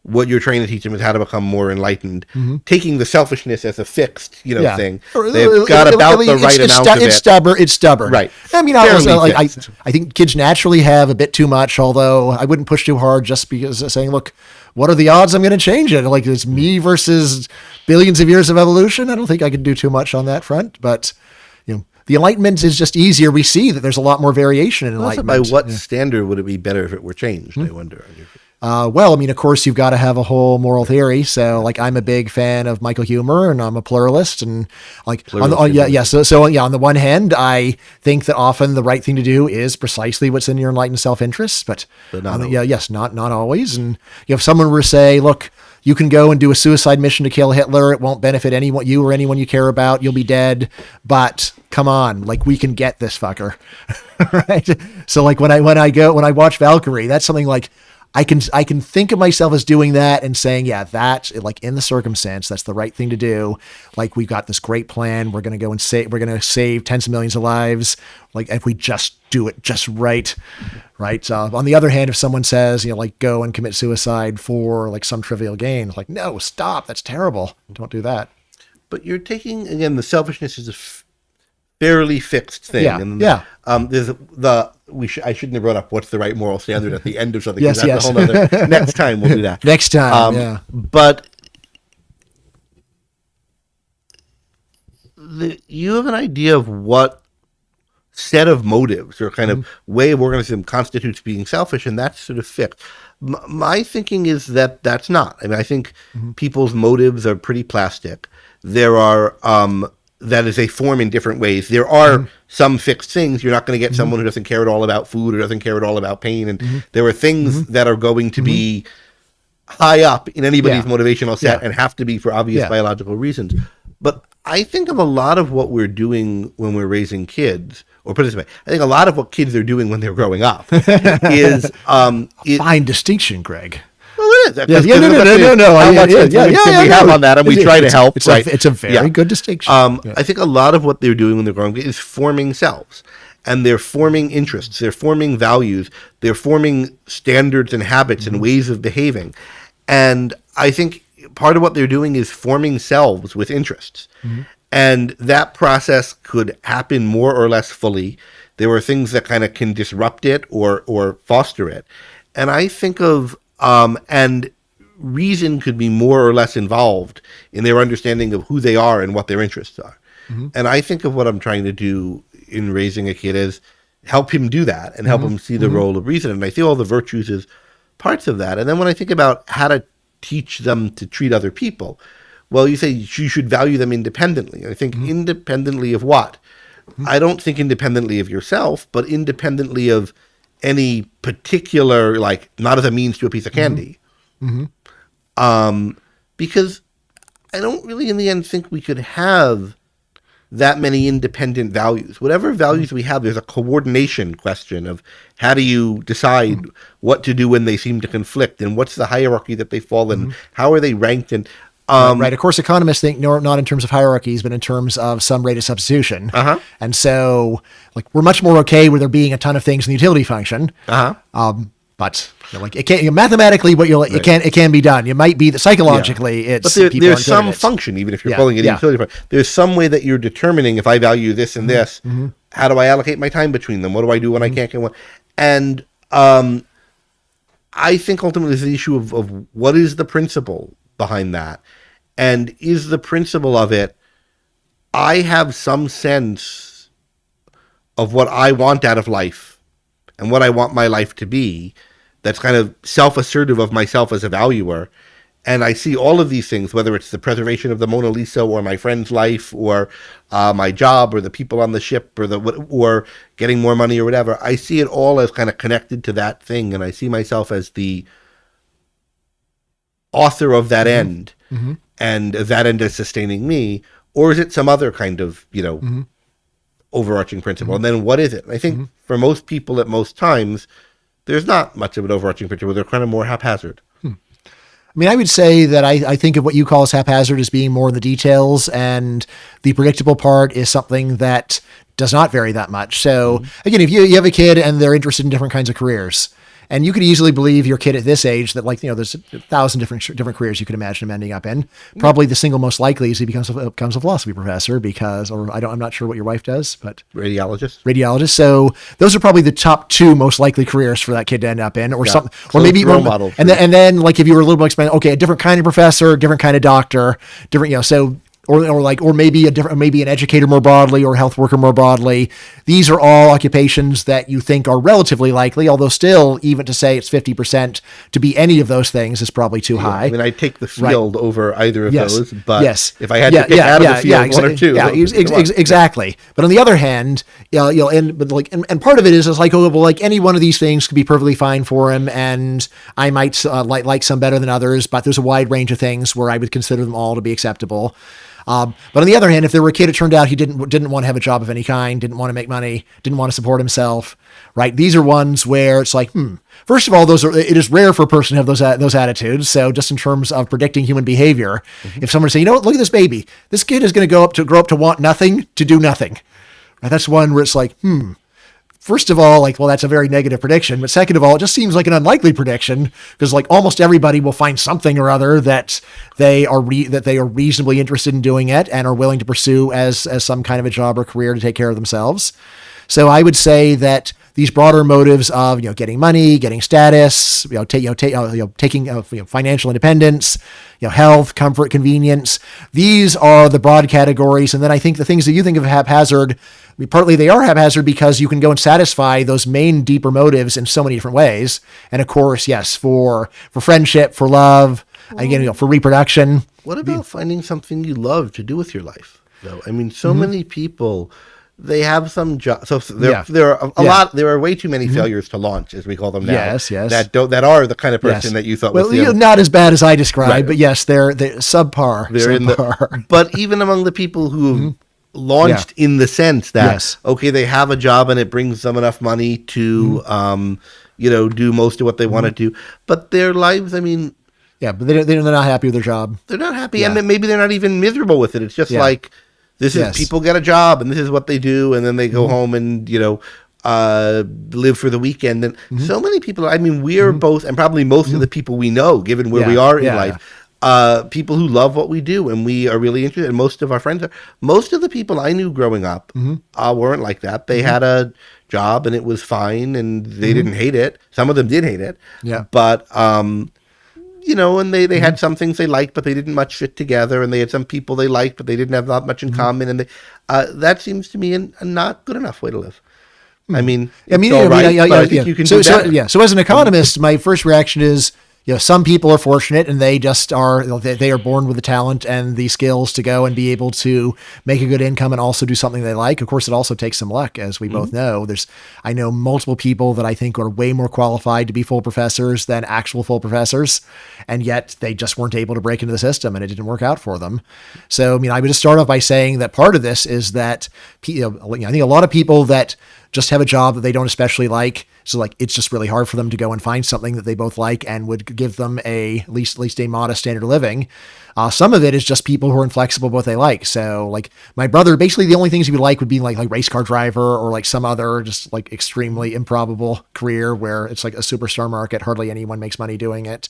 what you're trying to teach them is how to become more enlightened, taking the selfishness as a fixed, Yeah. thing. They've got about the right amount of it. It's stubborn. Right. I mean, Fairly fixed. I think kids naturally have a bit too much, although I wouldn't push too hard just because of saying, look, what are the odds I'm going to change it? Like it's me versus billions of years of evolution. I don't think I could do too much on that front, but the Enlightenment is just easier. We see that there's a lot more variation in Also, Enlightenment. by what standard would it be better if it were changed, I wonder. Well, I mean, of course, you've got to have a whole moral theory. So, like, I'm a big fan of Michael Huemer, and I'm a pluralist, and like, on the one hand, I think that often the right thing to do is precisely what's in your enlightened self-interest, but not not always. And if someone were to say, look, you can go and do a suicide mission to kill Hitler, it won't benefit you or anyone you care about. You'll be dead, but come on, like we can get this fucker, right? So, like when I watch Valkyrie, that's something like. I can think of myself as doing that and saying, yeah, that's like in the circumstance, that's the right thing to do. Like we've got this great plan. We're going to go and we're going to save tens of millions of lives. Like if we just do it just right. Right. On the other hand, if someone says, like go and commit suicide for like some trivial gain, like, no, stop. That's terrible. Don't do that. But you're taking, again, the selfishness is a fairly fixed thing. Yeah, And yeah. There's I shouldn't have brought up what's the right moral standard at the end of something. Yes, 'cause that's a whole nother, next time we'll do that. Next time, yeah. But you have an idea of what set of motives or kind of way of organism constitutes being selfish, and that's sort of fixed. My thinking is that that's not. I mean, I think people's motives are pretty plastic. There are that is a form in different ways. There are some fixed things. You're not going to get someone who doesn't care at all about food or doesn't care at all about pain. And there are things that are going to be high up in anybody's motivational set and have to be for obvious biological reasons. But I think of a lot of what we're doing when we're raising kids, or put it this way, I think a lot of what kids are doing when they're growing up is... fine distinction, Greg. Well, it is. No. How much influence we have on that, and we try to help. It's a very good distinction. I think a lot of what they're doing when they're growing up is forming selves, and they're forming interests, they're forming values, they're forming standards and habits and ways of behaving. And I think part of what they're doing is forming selves with interests. And that process could happen more or less fully. There are things that kind of can disrupt it or foster it. And I think of and reason could be more or less involved in their understanding of who they are and what their interests are. And I think of what I'm trying to do in raising a kid is help him do that and help him see the role of reason. And I see all the virtues as parts of that. And then when I think about how to teach them to treat other people, well, you say you should value them independently. I think independently of what? I don't think independently of yourself, but independently of any particular, like, not as a means to a piece of candy. Because I don't really in the end think we could have that many independent values. Whatever values we have, there's a coordination question of how do you decide what to do when they seem to conflict, and what's the hierarchy that they fall in, how are they ranked, and right. Of course, economists think not in terms of hierarchies, but in terms of some rate of substitution. And so, like, we're much more okay with there being a ton of things in the utility function. But like, it can't mathematically, it can be done. It might be that psychologically, it's but there's some function, even if you're calling it a utility function. There's some way that you're determining if I value this and this. How do I allocate my time between them? What do I do when I can't get one? And I think ultimately it's the issue of what is the principle behind that, and is the principle of it, I have some sense of what I want out of life and what I want my life to be, that's kind of self-assertive of myself as a valuer. And I see all of these things, whether it's the preservation of the Mona Lisa or my friend's life or my job or the people on the ship or getting more money or whatever. I see it all as kind of connected to that thing, and I see myself as the author of that end, and that end is sustaining me. Or is it some other kind of, overarching principle? And then what is it? And I think for most people at most times, there's not much of an overarching principle. They're kind of more haphazard. I mean, I would say that I think of what you call as haphazard as being more in the details, and the predictable part is something that does not vary that much. So again, if you have a kid and they're interested in different kinds of careers, and you could easily believe your kid at this age that, like, there's 1,000 different careers you could imagine him ending up in. Probably the single most likely is he becomes a philosophy professor I'm not sure what your wife does, but radiologist. So those are probably the top 2 most likely careers for that kid to end up in, or something, or maybe role model. And then like if you were a little more expensive, okay, a different kind of professor, different kind of doctor, different, so. Or maybe an educator more broadly, or a health worker more broadly. These are all occupations that you think are relatively likely, although still, even to say it's 50% to be any of those things is probably too high. I mean, I take the field over either of those, but yes. if I had to pick out of the field one or two, exactly. But on the other hand, and part of it is like, oh, well, like any one of these things could be perfectly fine for him, and I might like some better than others, but there's a wide range of things where I would consider them all to be acceptable. But on the other hand, if there were a kid, it turned out he didn't want to have a job of any kind, didn't want to make money, didn't want to support himself, right? These are ones where it's like, first of all, it is rare for a person to have those attitudes. So just in terms of predicting human behavior, if someone say, look at this baby, this kid is going to grow up to want nothing, to do nothing. Right? That's one where it's like, First of all, like, well, that's a very negative prediction. But second of all, it just seems like an unlikely prediction, because like almost everybody will find something or other that they are reasonably interested in doing it and are willing to pursue as some kind of a job or career to take care of themselves. So I would say that these broader motives of getting money, getting status, taking financial independence, health, comfort, convenience. These are the broad categories. And then I think the things that you think of haphazard, partly they are haphazard because you can go and satisfy those main deeper motives in so many different ways. And of course, yes, for friendship, for love, again, for reproduction. What about finding something you love to do with your life, though? I mean, so many people, they have some job. So there are a lot. There are way too many failures to launch, as we call them now. Yes. That are the kind of person that you thought was not as bad as I described, but yes, they're subpar. But even among the people who launched in the sense that okay, they have a job and it brings them enough money to do most of what they want to do, but their lives, I mean. Yeah, but they're not happy with their job. They're not happy, and then maybe they're not even miserable with it. It's just like. This is people get a job and this is what they do, and then they go home and live for the weekend. And so many people. I mean, we are both, and probably most of the people we know, given where we are in life, people who love what we do and we are really interested. And most of our friends are. Most of the people I knew growing up weren't like that. They had a job and it was fine, and they didn't hate it. Some of them did hate it. Yeah, but. And they had some things they liked, but they didn't much fit together. And they had some people they liked, but they didn't have that much in common. And that seems to me a not good enough way to live. I mean, I think you can do better. So as an economist, my first reaction is, some people are fortunate and they just they are born with the talent and the skills to go and be able to make a good income and also do something they like. Of course, it also takes some luck, as we both know. I know multiple people that I think are way more qualified to be full professors than actual full professors, and yet they just weren't able to break into the system and it didn't work out for them. So, I mean, I would just start off by saying that part of this is that I think a lot of people that just have a job that they don't especially like. So like, it's just really hard for them to go and find something that they both like and would give them at least a modest standard of living. Some of it is just people who are inflexible with what they like. So like my brother, basically the only things he would like would be like race car driver or like some other just like extremely improbable career where it's like a superstar market. Hardly anyone makes money doing it.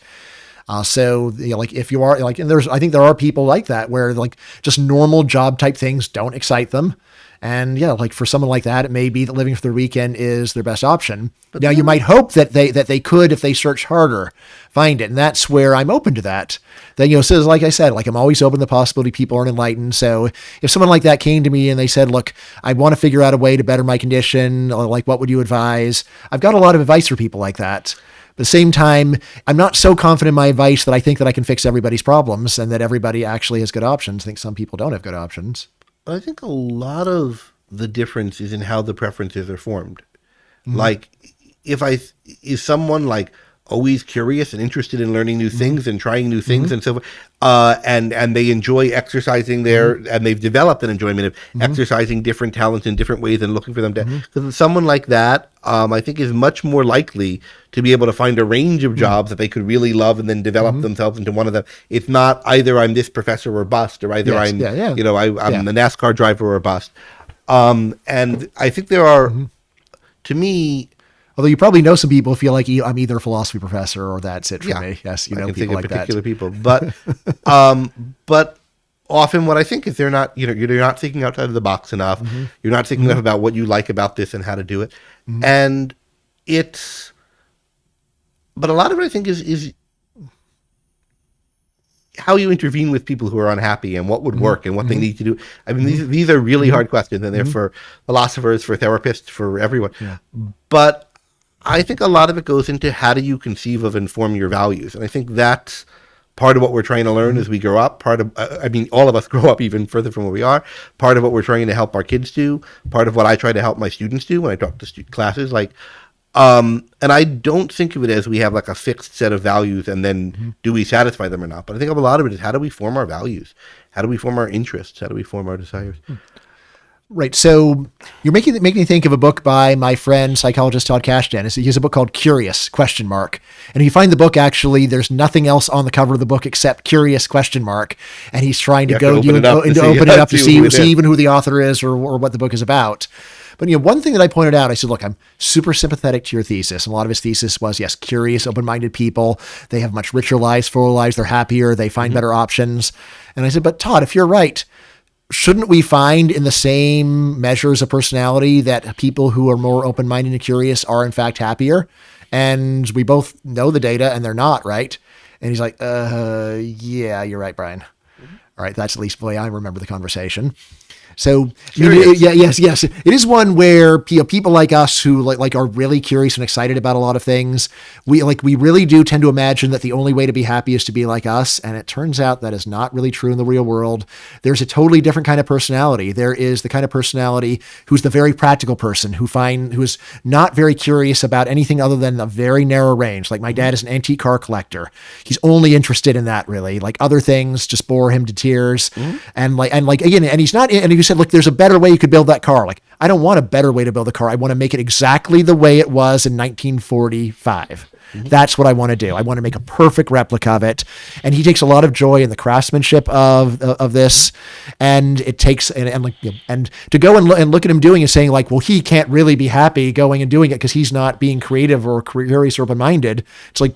So like if you are like, and I think there are people like that where like just normal job type things don't excite them. And like for someone like that, it may be that living for the weekend is their best option. But now you might hope that they could, if they search harder, find it. And that's where I'm open to that. Then, so like I said, like I'm always open to the possibility people aren't enlightened. So if someone like that came to me and they said, look, I want to figure out a way to better my condition, or like, what would you advise? I've got a lot of advice for people like that. But at the same time, I'm not so confident in my advice that I think that I can fix everybody's problems and that everybody actually has good options. I think some people don't have good options. I think a lot of the difference is in how the preferences are formed. Like if someone like always curious and interested in learning new things and trying new things and so forth, and they enjoy exercising and they've developed an enjoyment of exercising different talents in different ways and looking for them to, because someone like that, I think is much more likely to be able to find a range of jobs that they could really love and then develop themselves into one of them. It's not either I'm this professor or bust, or either I'm the NASCAR driver or bust. And I think there are, to me, although you probably know some people who feel like I'm either a philosophy professor or that's it for me. Yes, you know people like that. People, but but often what I think is they're not, you're not thinking outside of the box enough. You're not thinking enough about what you like about this and how to do it. And but a lot of it I think is how you intervene with people who are unhappy and what would work and what they need to do. I mean, these are really hard questions, and they're for philosophers, for therapists, for everyone. Yeah. But I think a lot of it goes into how do you conceive of and form your values. And I think that's part of what we're trying to learn as we grow up. Part of, all of us grow up even further from where we are. Part of what we're trying to help our kids do. Part of what I try to help my students do when I talk to classes. And I don't think of it as we have like a fixed set of values and then do we satisfy them or not. But I think of a lot of it is how do we form our values? How do we form our interests? How do we form our desires? Right. So you're making me think of a book by my friend, psychologist Todd Kashdan. He has a book called Curious, ? And if you find the book, actually, there's nothing else on the cover of the book except Curious ? And he's trying to open it up to see even who the author is or what the book is about. But one thing that I pointed out, I said, look, I'm super sympathetic to your thesis. And a lot of his thesis was, yes, curious, open-minded people. They have much richer lives, fuller lives. They're happier. They find better options. And I said, but Todd, if you're right, shouldn't we find in the same measures of personality that people who are more open-minded and curious are in fact happier? And we both know the data and they're not, right? And he's like, yeah, you're right, Bryan. All right. That's at least the way I remember the conversation. So, yes. It is one where people like us who like are really curious and excited about a lot of things. We really do tend to imagine that the only way to be happy is to be like us. And it turns out that is not really true in the real world. There's a totally different kind of personality. There is the kind of personality who's the very practical person who is not very curious about anything other than a very narrow range. Like my dad is an antique car collector. He's only interested in that, really. Like other things just bore him to tears. And he's not, and he said, look, there's a better way you could build that car. Like, I don't want a better way to build a car. I want to make it exactly the way it was in 1945. That's what I want to do. I want to make a perfect replica of it. And he takes a lot of joy in the craftsmanship of this. And it takes, and to go and look at him doing it, saying like, well, he can't really be happy going and doing it because he's not being creative or curious or open-minded. It's like,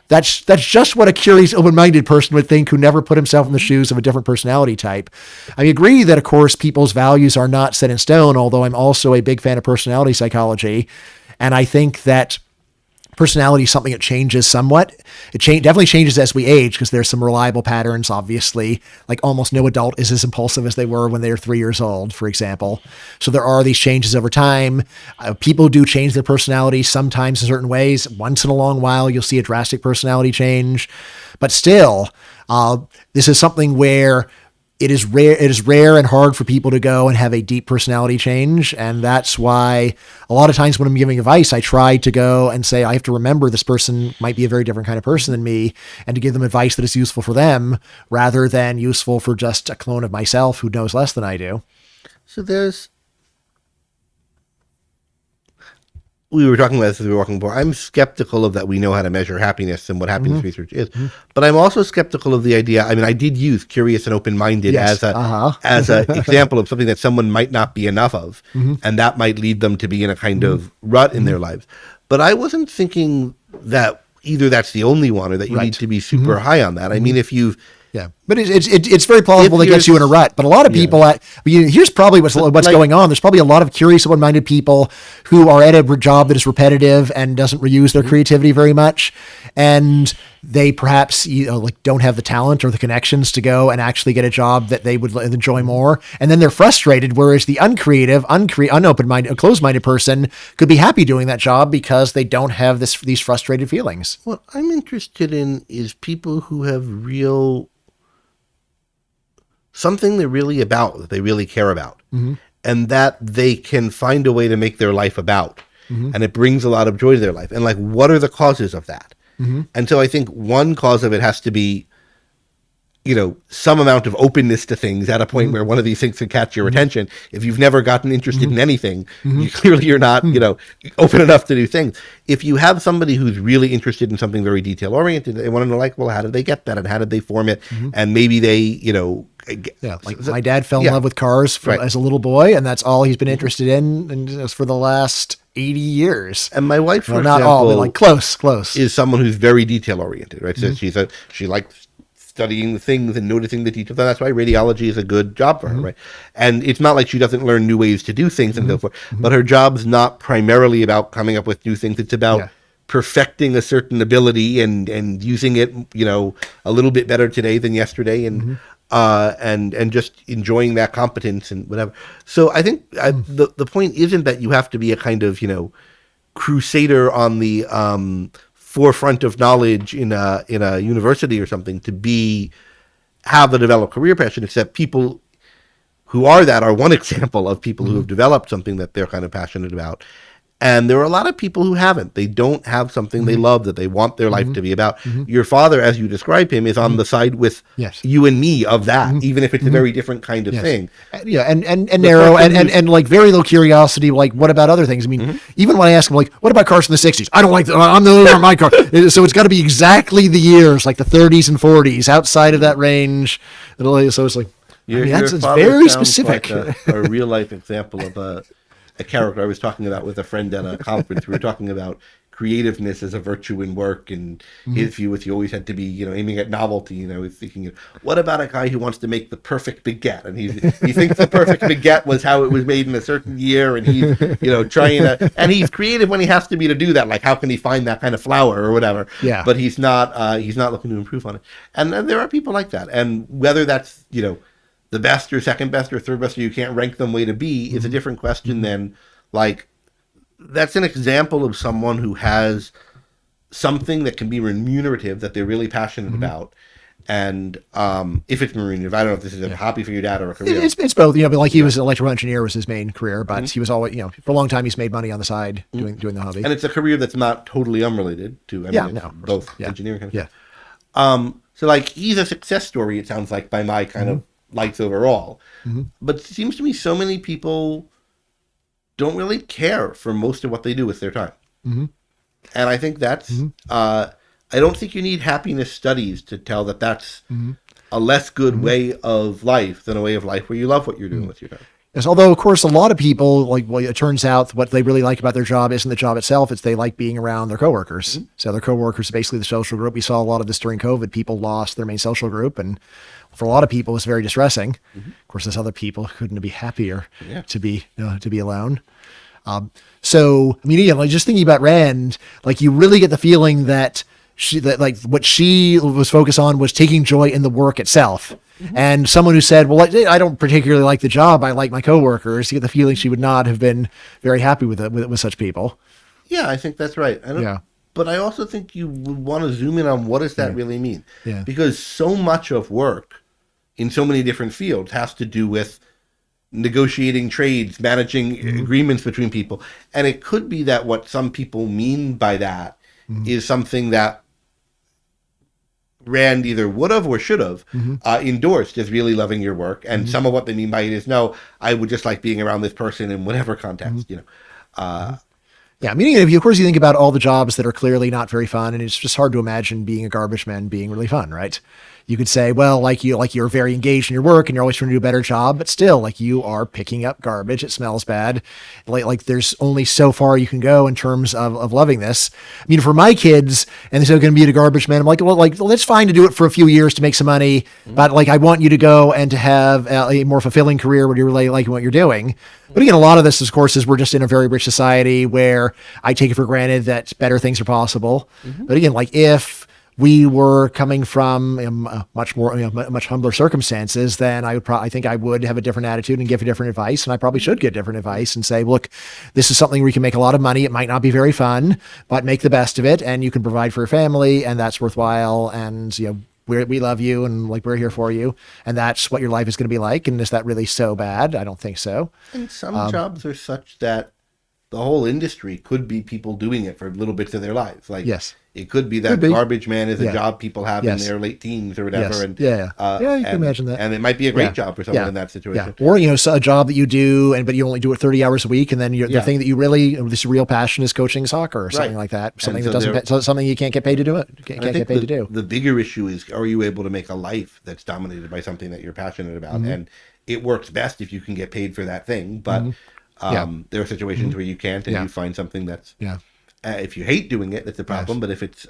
that's just what a curious, open-minded person would think who never put himself in the shoes of a different personality type. I agree that, of course, people's values are not set in stone, although I'm also a big fan of personality psychology. And I think that personality is something that changes somewhat. It definitely changes as we age because there's some reliable patterns, obviously. Like almost no adult is as impulsive as they were when they were 3 years old, for example. So there are these changes over time. People do change their personality sometimes in certain ways. Once in a long while, you'll see a drastic personality change. But still, this is something where it is rare and hard for people to go and have a deep personality change. And that's why a lot of times when I'm giving advice, I try to go and say, I have to remember this person might be a very different kind of person than me, and to give them advice that is useful for them rather than useful for just a clone of myself who knows less than I do. So we were talking about this as we were walking before. I'm skeptical of that we know how to measure happiness and what happiness research is. But I'm also skeptical of the idea. I mean, I did use curious and open-minded as an example of something that someone might not be enough of, and that might lead them to be in a kind of rut in their lives. But I wasn't thinking that either that's the only one or that you need to be super high on that. I mean, if you've... Yeah, but it's very plausible that gets you in a rut. But a lot of people, here's probably what's going on. There's probably a lot of curious, open-minded people who are at a job that is repetitive and doesn't reuse their creativity very much, and they perhaps don't have the talent or the connections to go and actually get a job that they would enjoy more, and then they're frustrated. Whereas the uncreative, unopen-minded, closed-minded person could be happy doing that job because they don't have these frustrated feelings. What I'm interested in is people who have something they're really about, that they really care about, and that they can find a way to make their life about, and it brings a lot of joy to their life. And what are the causes of that? And so I think one cause of it has to be some amount of openness to things at a point where one of these things can catch your attention. If you've never gotten interested in anything, you're not, open enough to do things. If you have somebody who's really interested in something very detail oriented, they want to know, like, well, how did they get that, and how did they form it, and maybe they, Yeah, like my dad fell in love with cars as a little boy, and that's all he's been interested in, and for the last 80 years. And my wife, for not example, all, but like close, is someone who's very detail oriented, right? So she likes studying the things and noticing the details. And that's why radiology is a good job for her, right? And it's not like she doesn't learn new ways to do things and so forth, but her job's not primarily about coming up with new things. It's about perfecting a certain ability and using it, a little bit better today than yesterday, and just enjoying that competence and whatever. So I think the point isn't that you have to be a kind of, crusader on the forefront of knowledge in a university or something to have a developed career passion. Except people who are that are one example of people who have developed something that they're kind of passionate about. And there are a lot of people who haven't. They don't have something they love that they want their life to be about. Your father, as you describe him, is on the side with you and me of that, even if it's a very different kind of thing. Yeah, and narrow and like very low curiosity. Like, what about other things? I mean, even when I ask him, like, what about cars from the '60s? I don't like. I'm the owner of my car, so it's got to be exactly the years, like the '30s and '40s. Outside of that range, so it's like, it's very specific. Like a real life example of a character I was talking about with a friend at a conference. We were talking about creativeness as a virtue in work, and his view was you always had to be, aiming at novelty. He's thinking, what about a guy who wants to make the perfect baguette? And he thinks the perfect baguette was how it was made in a certain year, and he's, trying to, and he's creative when he has to be to do that. Like, how can he find that kind of flour or whatever? Yeah. But he's not looking to improve on it. And there are people like that. And whether that's, the best or second best or third best, or you can't rank them way to be, is a different question than, like, that's an example of someone who has something that can be remunerative that they're really passionate about. And if it's remunerative, I don't know if this is a hobby for your dad or a career. It's both, but like he was an electrical engineer was his main career, but he was always, for a long time he's made money on the side doing the hobby. And it's a career that's not totally unrelated to, both engineering. Kind of so like he's a success story, it sounds like, by my kind of lights overall. But it seems to me so many people don't really care for most of what they do with their time. And I think that's I don't think you need happiness studies to tell that that's a less good way of life than a way of life where you love what you're doing with your time. Yes, although of course a lot of people it turns out what they really like about their job isn't the job itself; it's they like being around their coworkers. So their coworkers are basically the social group. We saw a lot of this during COVID. People lost their main social group, and for a lot of people, it's very distressing. Of course, there's other people who couldn't be happier to be alone. So I mean, again, just thinking about Rand, like you really get the feeling that what she was focused on was taking joy in the work itself. And someone who said, well, I don't particularly like the job, I like my coworkers, you get the feeling she would not have been very happy with such people. Yeah, I think that's right. But I also think you would want to zoom in on what does that really mean? Because so much of work in so many different fields has to do with negotiating trades, managing agreements between people. And it could be that what some people mean by that is something that Rand either would have or should have endorsed as really loving your work. And some of what they mean by it is, no, I would just like being around this person in whatever context, Yeah, I mean, of course, you think about all the jobs that are clearly not very fun, and it's just hard to imagine being a garbage man being really fun, right? You could say, well, you're very engaged in your work and you're always trying to do a better job, but still, you are picking up garbage. It smells bad. Like there's only so far you can go in terms of loving this. I mean, for my kids, and they're going to be a garbage man, I'm like, well, that's fine to do it for a few years to make some money, but I want you to go and to have a more fulfilling career where you're really liking what you're doing. But again, a lot of this, of course, is we're just in a very rich society where I take it for granted that better things are possible. But again, if we were coming from much humbler circumstances, then I think I would have a different attitude and give a different advice. And I probably should give different advice and say, look, this is something where you can make a lot of money. It might not be very fun, but make the best of it. And you can provide for your family, and that's worthwhile. And, we love you, and we're here for you. And that's what your life is going to be like. And is that really so bad? I don't think so. And some jobs are such that the whole industry could be people doing it for little bits of their lives. It could be that Could be. garbage man is a Yeah. job people have Yes. in their late teens or whatever. Yes. And Yeah. Yeah, you can imagine that. And it might be a great Yeah. job for someone Yeah. in that Yeah. situation. Or, so a job that you do, but you only do it 30 hours a week. And then Yeah. the thing that you really, this real passion is coaching soccer or something Right. like that. Something so that doesn't, something you can't get paid to do it. Can't And I get think paid to do. the bigger issue is, are you able to make a life that's dominated by something that you're passionate about? Mm-hmm. And it works best if you can get paid for that thing. But Yeah. there are situations where you can't, and Yeah. you find something that's, Yeah. if you hate doing it, it's a problem. But if it's,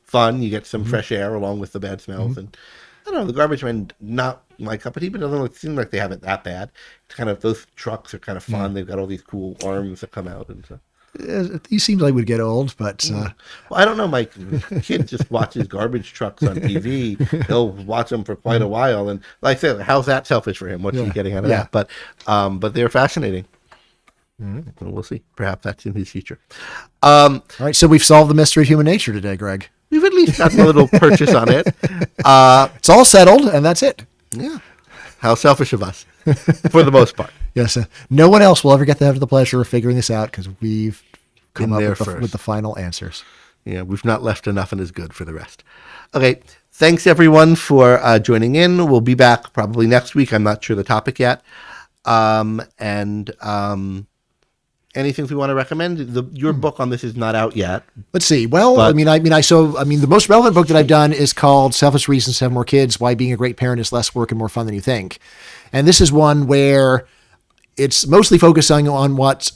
fun, you get some Mm-hmm. fresh air along with the bad smells. And I don't know, the garbage men, not my cup of tea, but it doesn't seem like they have it that bad. It's kind of, those trucks are kind of fun. They've got all these cool arms that come out and stuff. He seems like he would get old, but Well, I don't know. My kid just watches garbage trucks on TV. He'll watch them for quite a while, and like I said, how's that selfish for him? What's he getting out of Yeah. that? But they're fascinating. We'll see. Perhaps that's in his future. all right. So we've solved the mystery of human nature today, Greg. We've at least gotten a little purchase on it. It's all settled, and that's it. Yeah. How selfish of us, for the most part. Yes. No one else will ever get to have the pleasure of figuring this out because we've come Been up there with first. the final answers. Yeah, we've not left enough and is good for the rest. Okay. Thanks everyone for joining in. We'll be back probably next week. I'm not sure the topic yet. Anything we want to recommend? Your book on this is not out yet. Let's see. Well, But- the most relevant book that I've done is called Selfish Reasons to Have More Kids, Why Being a Great Parent is Less Work and More Fun Than You Think. And this is one where it's mostly focusing on what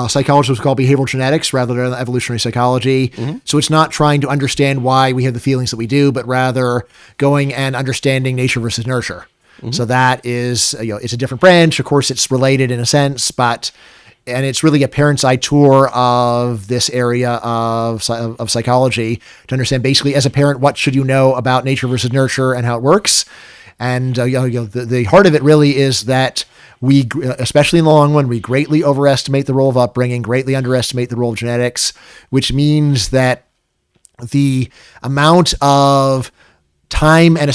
psychologists would call behavioral genetics rather than evolutionary psychology. So it's not trying to understand why we have the feelings that we do, but rather going and understanding nature versus nurture. So that is, it's a different branch. Of course, it's related in a sense, and it's really a parent's eye tour of this area of psychology to understand basically as a parent, what should you know about nature versus nurture and how it works. And the heart of it really is that we, especially in the long run, we greatly overestimate the role of upbringing, greatly underestimate the role of genetics, which means that the amount of time and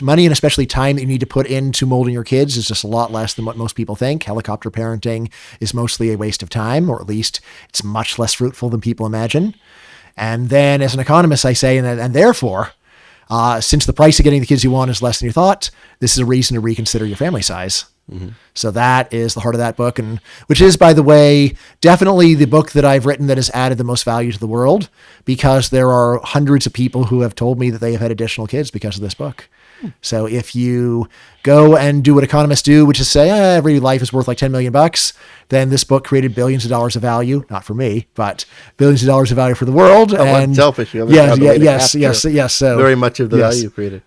money and especially time that you need to put into molding your kids is just a lot less than what most people think. Helicopter parenting is mostly a waste of time, or at least it's much less fruitful than people imagine. And then as an economist, I say, and therefore, since the price of getting the kids you want is less than you thought, this is a reason to reconsider your family size. So that is the heart of that book, and which is, by the way, definitely the book that I've written that has added the most value to the world, because there are hundreds of people who have told me that they have had additional kids because of this book. So if you go and do what economists do, which is say every life is worth like $10 million, then this book created billions of dollars of value, not for me, but billions of dollars of value for the world. And selfish. You haven't Yes, found a way to yes. capture So very much of the yes. value created.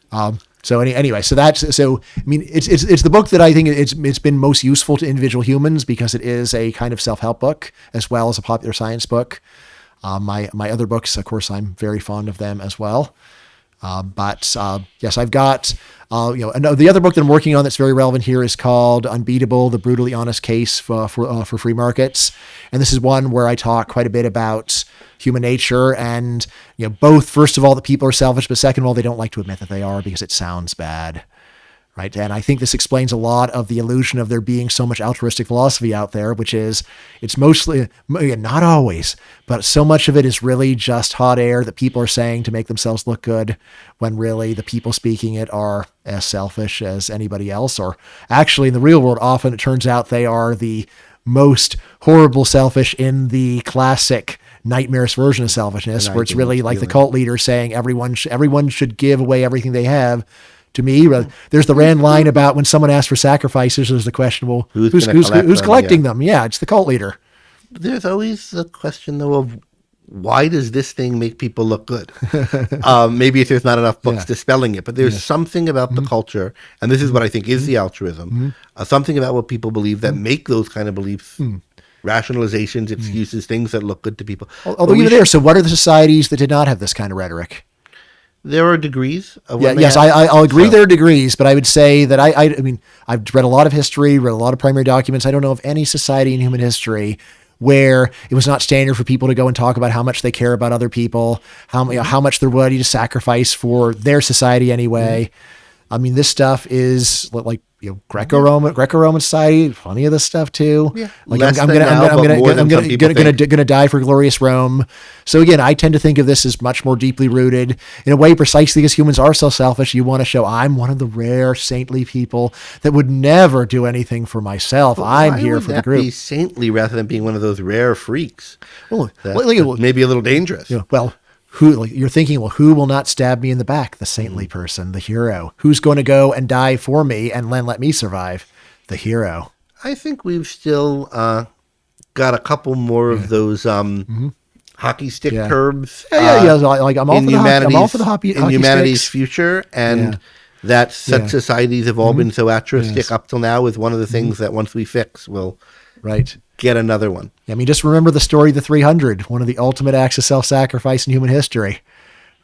Anyway, it's the book that I think it's been most useful to individual humans because it is a kind of self-help book as well as a popular science book. My other books, of course, I'm very fond of them as well. Yes, I've got, the other book that I'm working on that's very relevant here is called Unbeatable, The Brutally Honest Case for Free Markets. And this is one where I talk quite a bit about human nature and, both, first of all, that people are selfish, but second of all, they don't like to admit that they are because it sounds bad. Right. And I think this explains a lot of the illusion of there being so much altruistic philosophy out there, which is it's mostly, not always, but so much of it is really just hot air that people are saying to make themselves look good when really the people speaking it are as selfish as anybody else. Or actually in the real world, often it turns out they are the most horrible selfish in the classic nightmarish version of selfishness, where it's really like the cult leader saying everyone should give away everything they have. To me, there's the Rand line about when someone asks for sacrifices, there's the question, well, who's collecting them? Yeah, it's the cult leader. There's always a question, though, of why does this thing make people look good? Maybe if there's not enough books dispelling it, but there's something about the culture, and this is what I think is the altruism, something about what people believe that make those kind of beliefs rationalizations, excuses, things that look good to people. Although you're there, so what are the societies that did not have this kind of rhetoric? There are degrees of what yes, I'll agree there are degrees, but I would say that I mean, I've read a lot of history, read a lot of primary documents. I don't know of any society in human history where it was not standard for people to go and talk about how much they care about other people, how much they're ready to sacrifice for their society anyway. I mean, this stuff is like, Greco-Roman society. Plenty of this stuff too. Yeah. Like Less than now, but more than some people think. gonna die for glorious Rome. So again, I tend to think of this as much more deeply rooted in a way, precisely because humans are so selfish. You want to show I'm one of the rare saintly people that would never do anything for myself. I'm Why here would for the that group. be saintly rather than being one of those rare freaks? Well, That maybe a little dangerous. well, you're thinking, well, who will not stab me in the back? The saintly person, the hero. Who's going to go and die for me and then let me survive? The hero. I think we've still got a couple more of those hockey stick Yeah. curves. Yeah. Like I'm all in for the humanity's, I'm all for the hockey in humanity's sticks. future, and Yeah. that such Yeah. societies have all been so altruistic Yes. up till now. Is one of the things that once we fix, we'll Right. get another one. I mean, just remember the story of the 300, one of the ultimate acts of self-sacrifice in human history,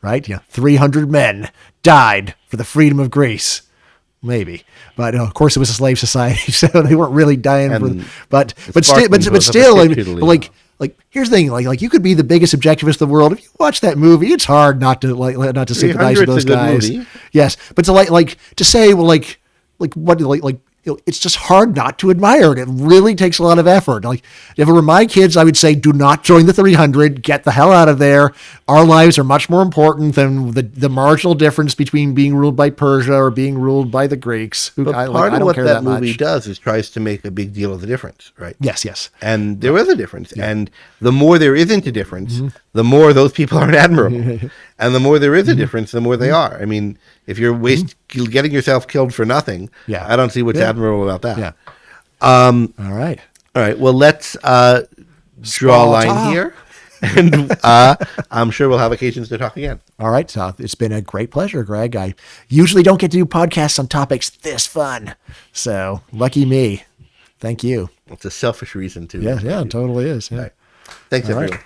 right? Yeah, 300 men died for the freedom of Greece, maybe, but of course it was a slave society, so they weren't really dying And but Spartans was still, particularly like here's the thing, like you could be the biggest objectivist in the world. If you watch that movie, it's hard not to sympathize 300's with those a good guys. movie. Yes, but to say, well, it's just hard not to admire it. It really takes a lot of effort. Like, if it were my kids, I would say, do not join the 300. Get the hell out of there. Our lives are much more important than the marginal difference between being ruled by Persia or being ruled by the Greeks. But I part of don't what care that movie much. does is tries to make a big deal of the difference, right? Yes. And there is a difference. And the more there isn't a difference, the more those people aren't admirable. And the more there is a difference, the more they are. I mean, if you're getting yourself killed for nothing, Yeah. I don't see what's Yeah. admirable about that. Yeah. All right. All right. Well, let's draw a line Sparta. here. And I'm sure we'll have occasions to talk again. All right. So it's been a great pleasure, Greg. I usually don't get to do podcasts on topics this fun. So lucky me. Thank you. It's a selfish reason, too. Yeah, it totally is. Yeah. Right. Thanks, All right. everyone.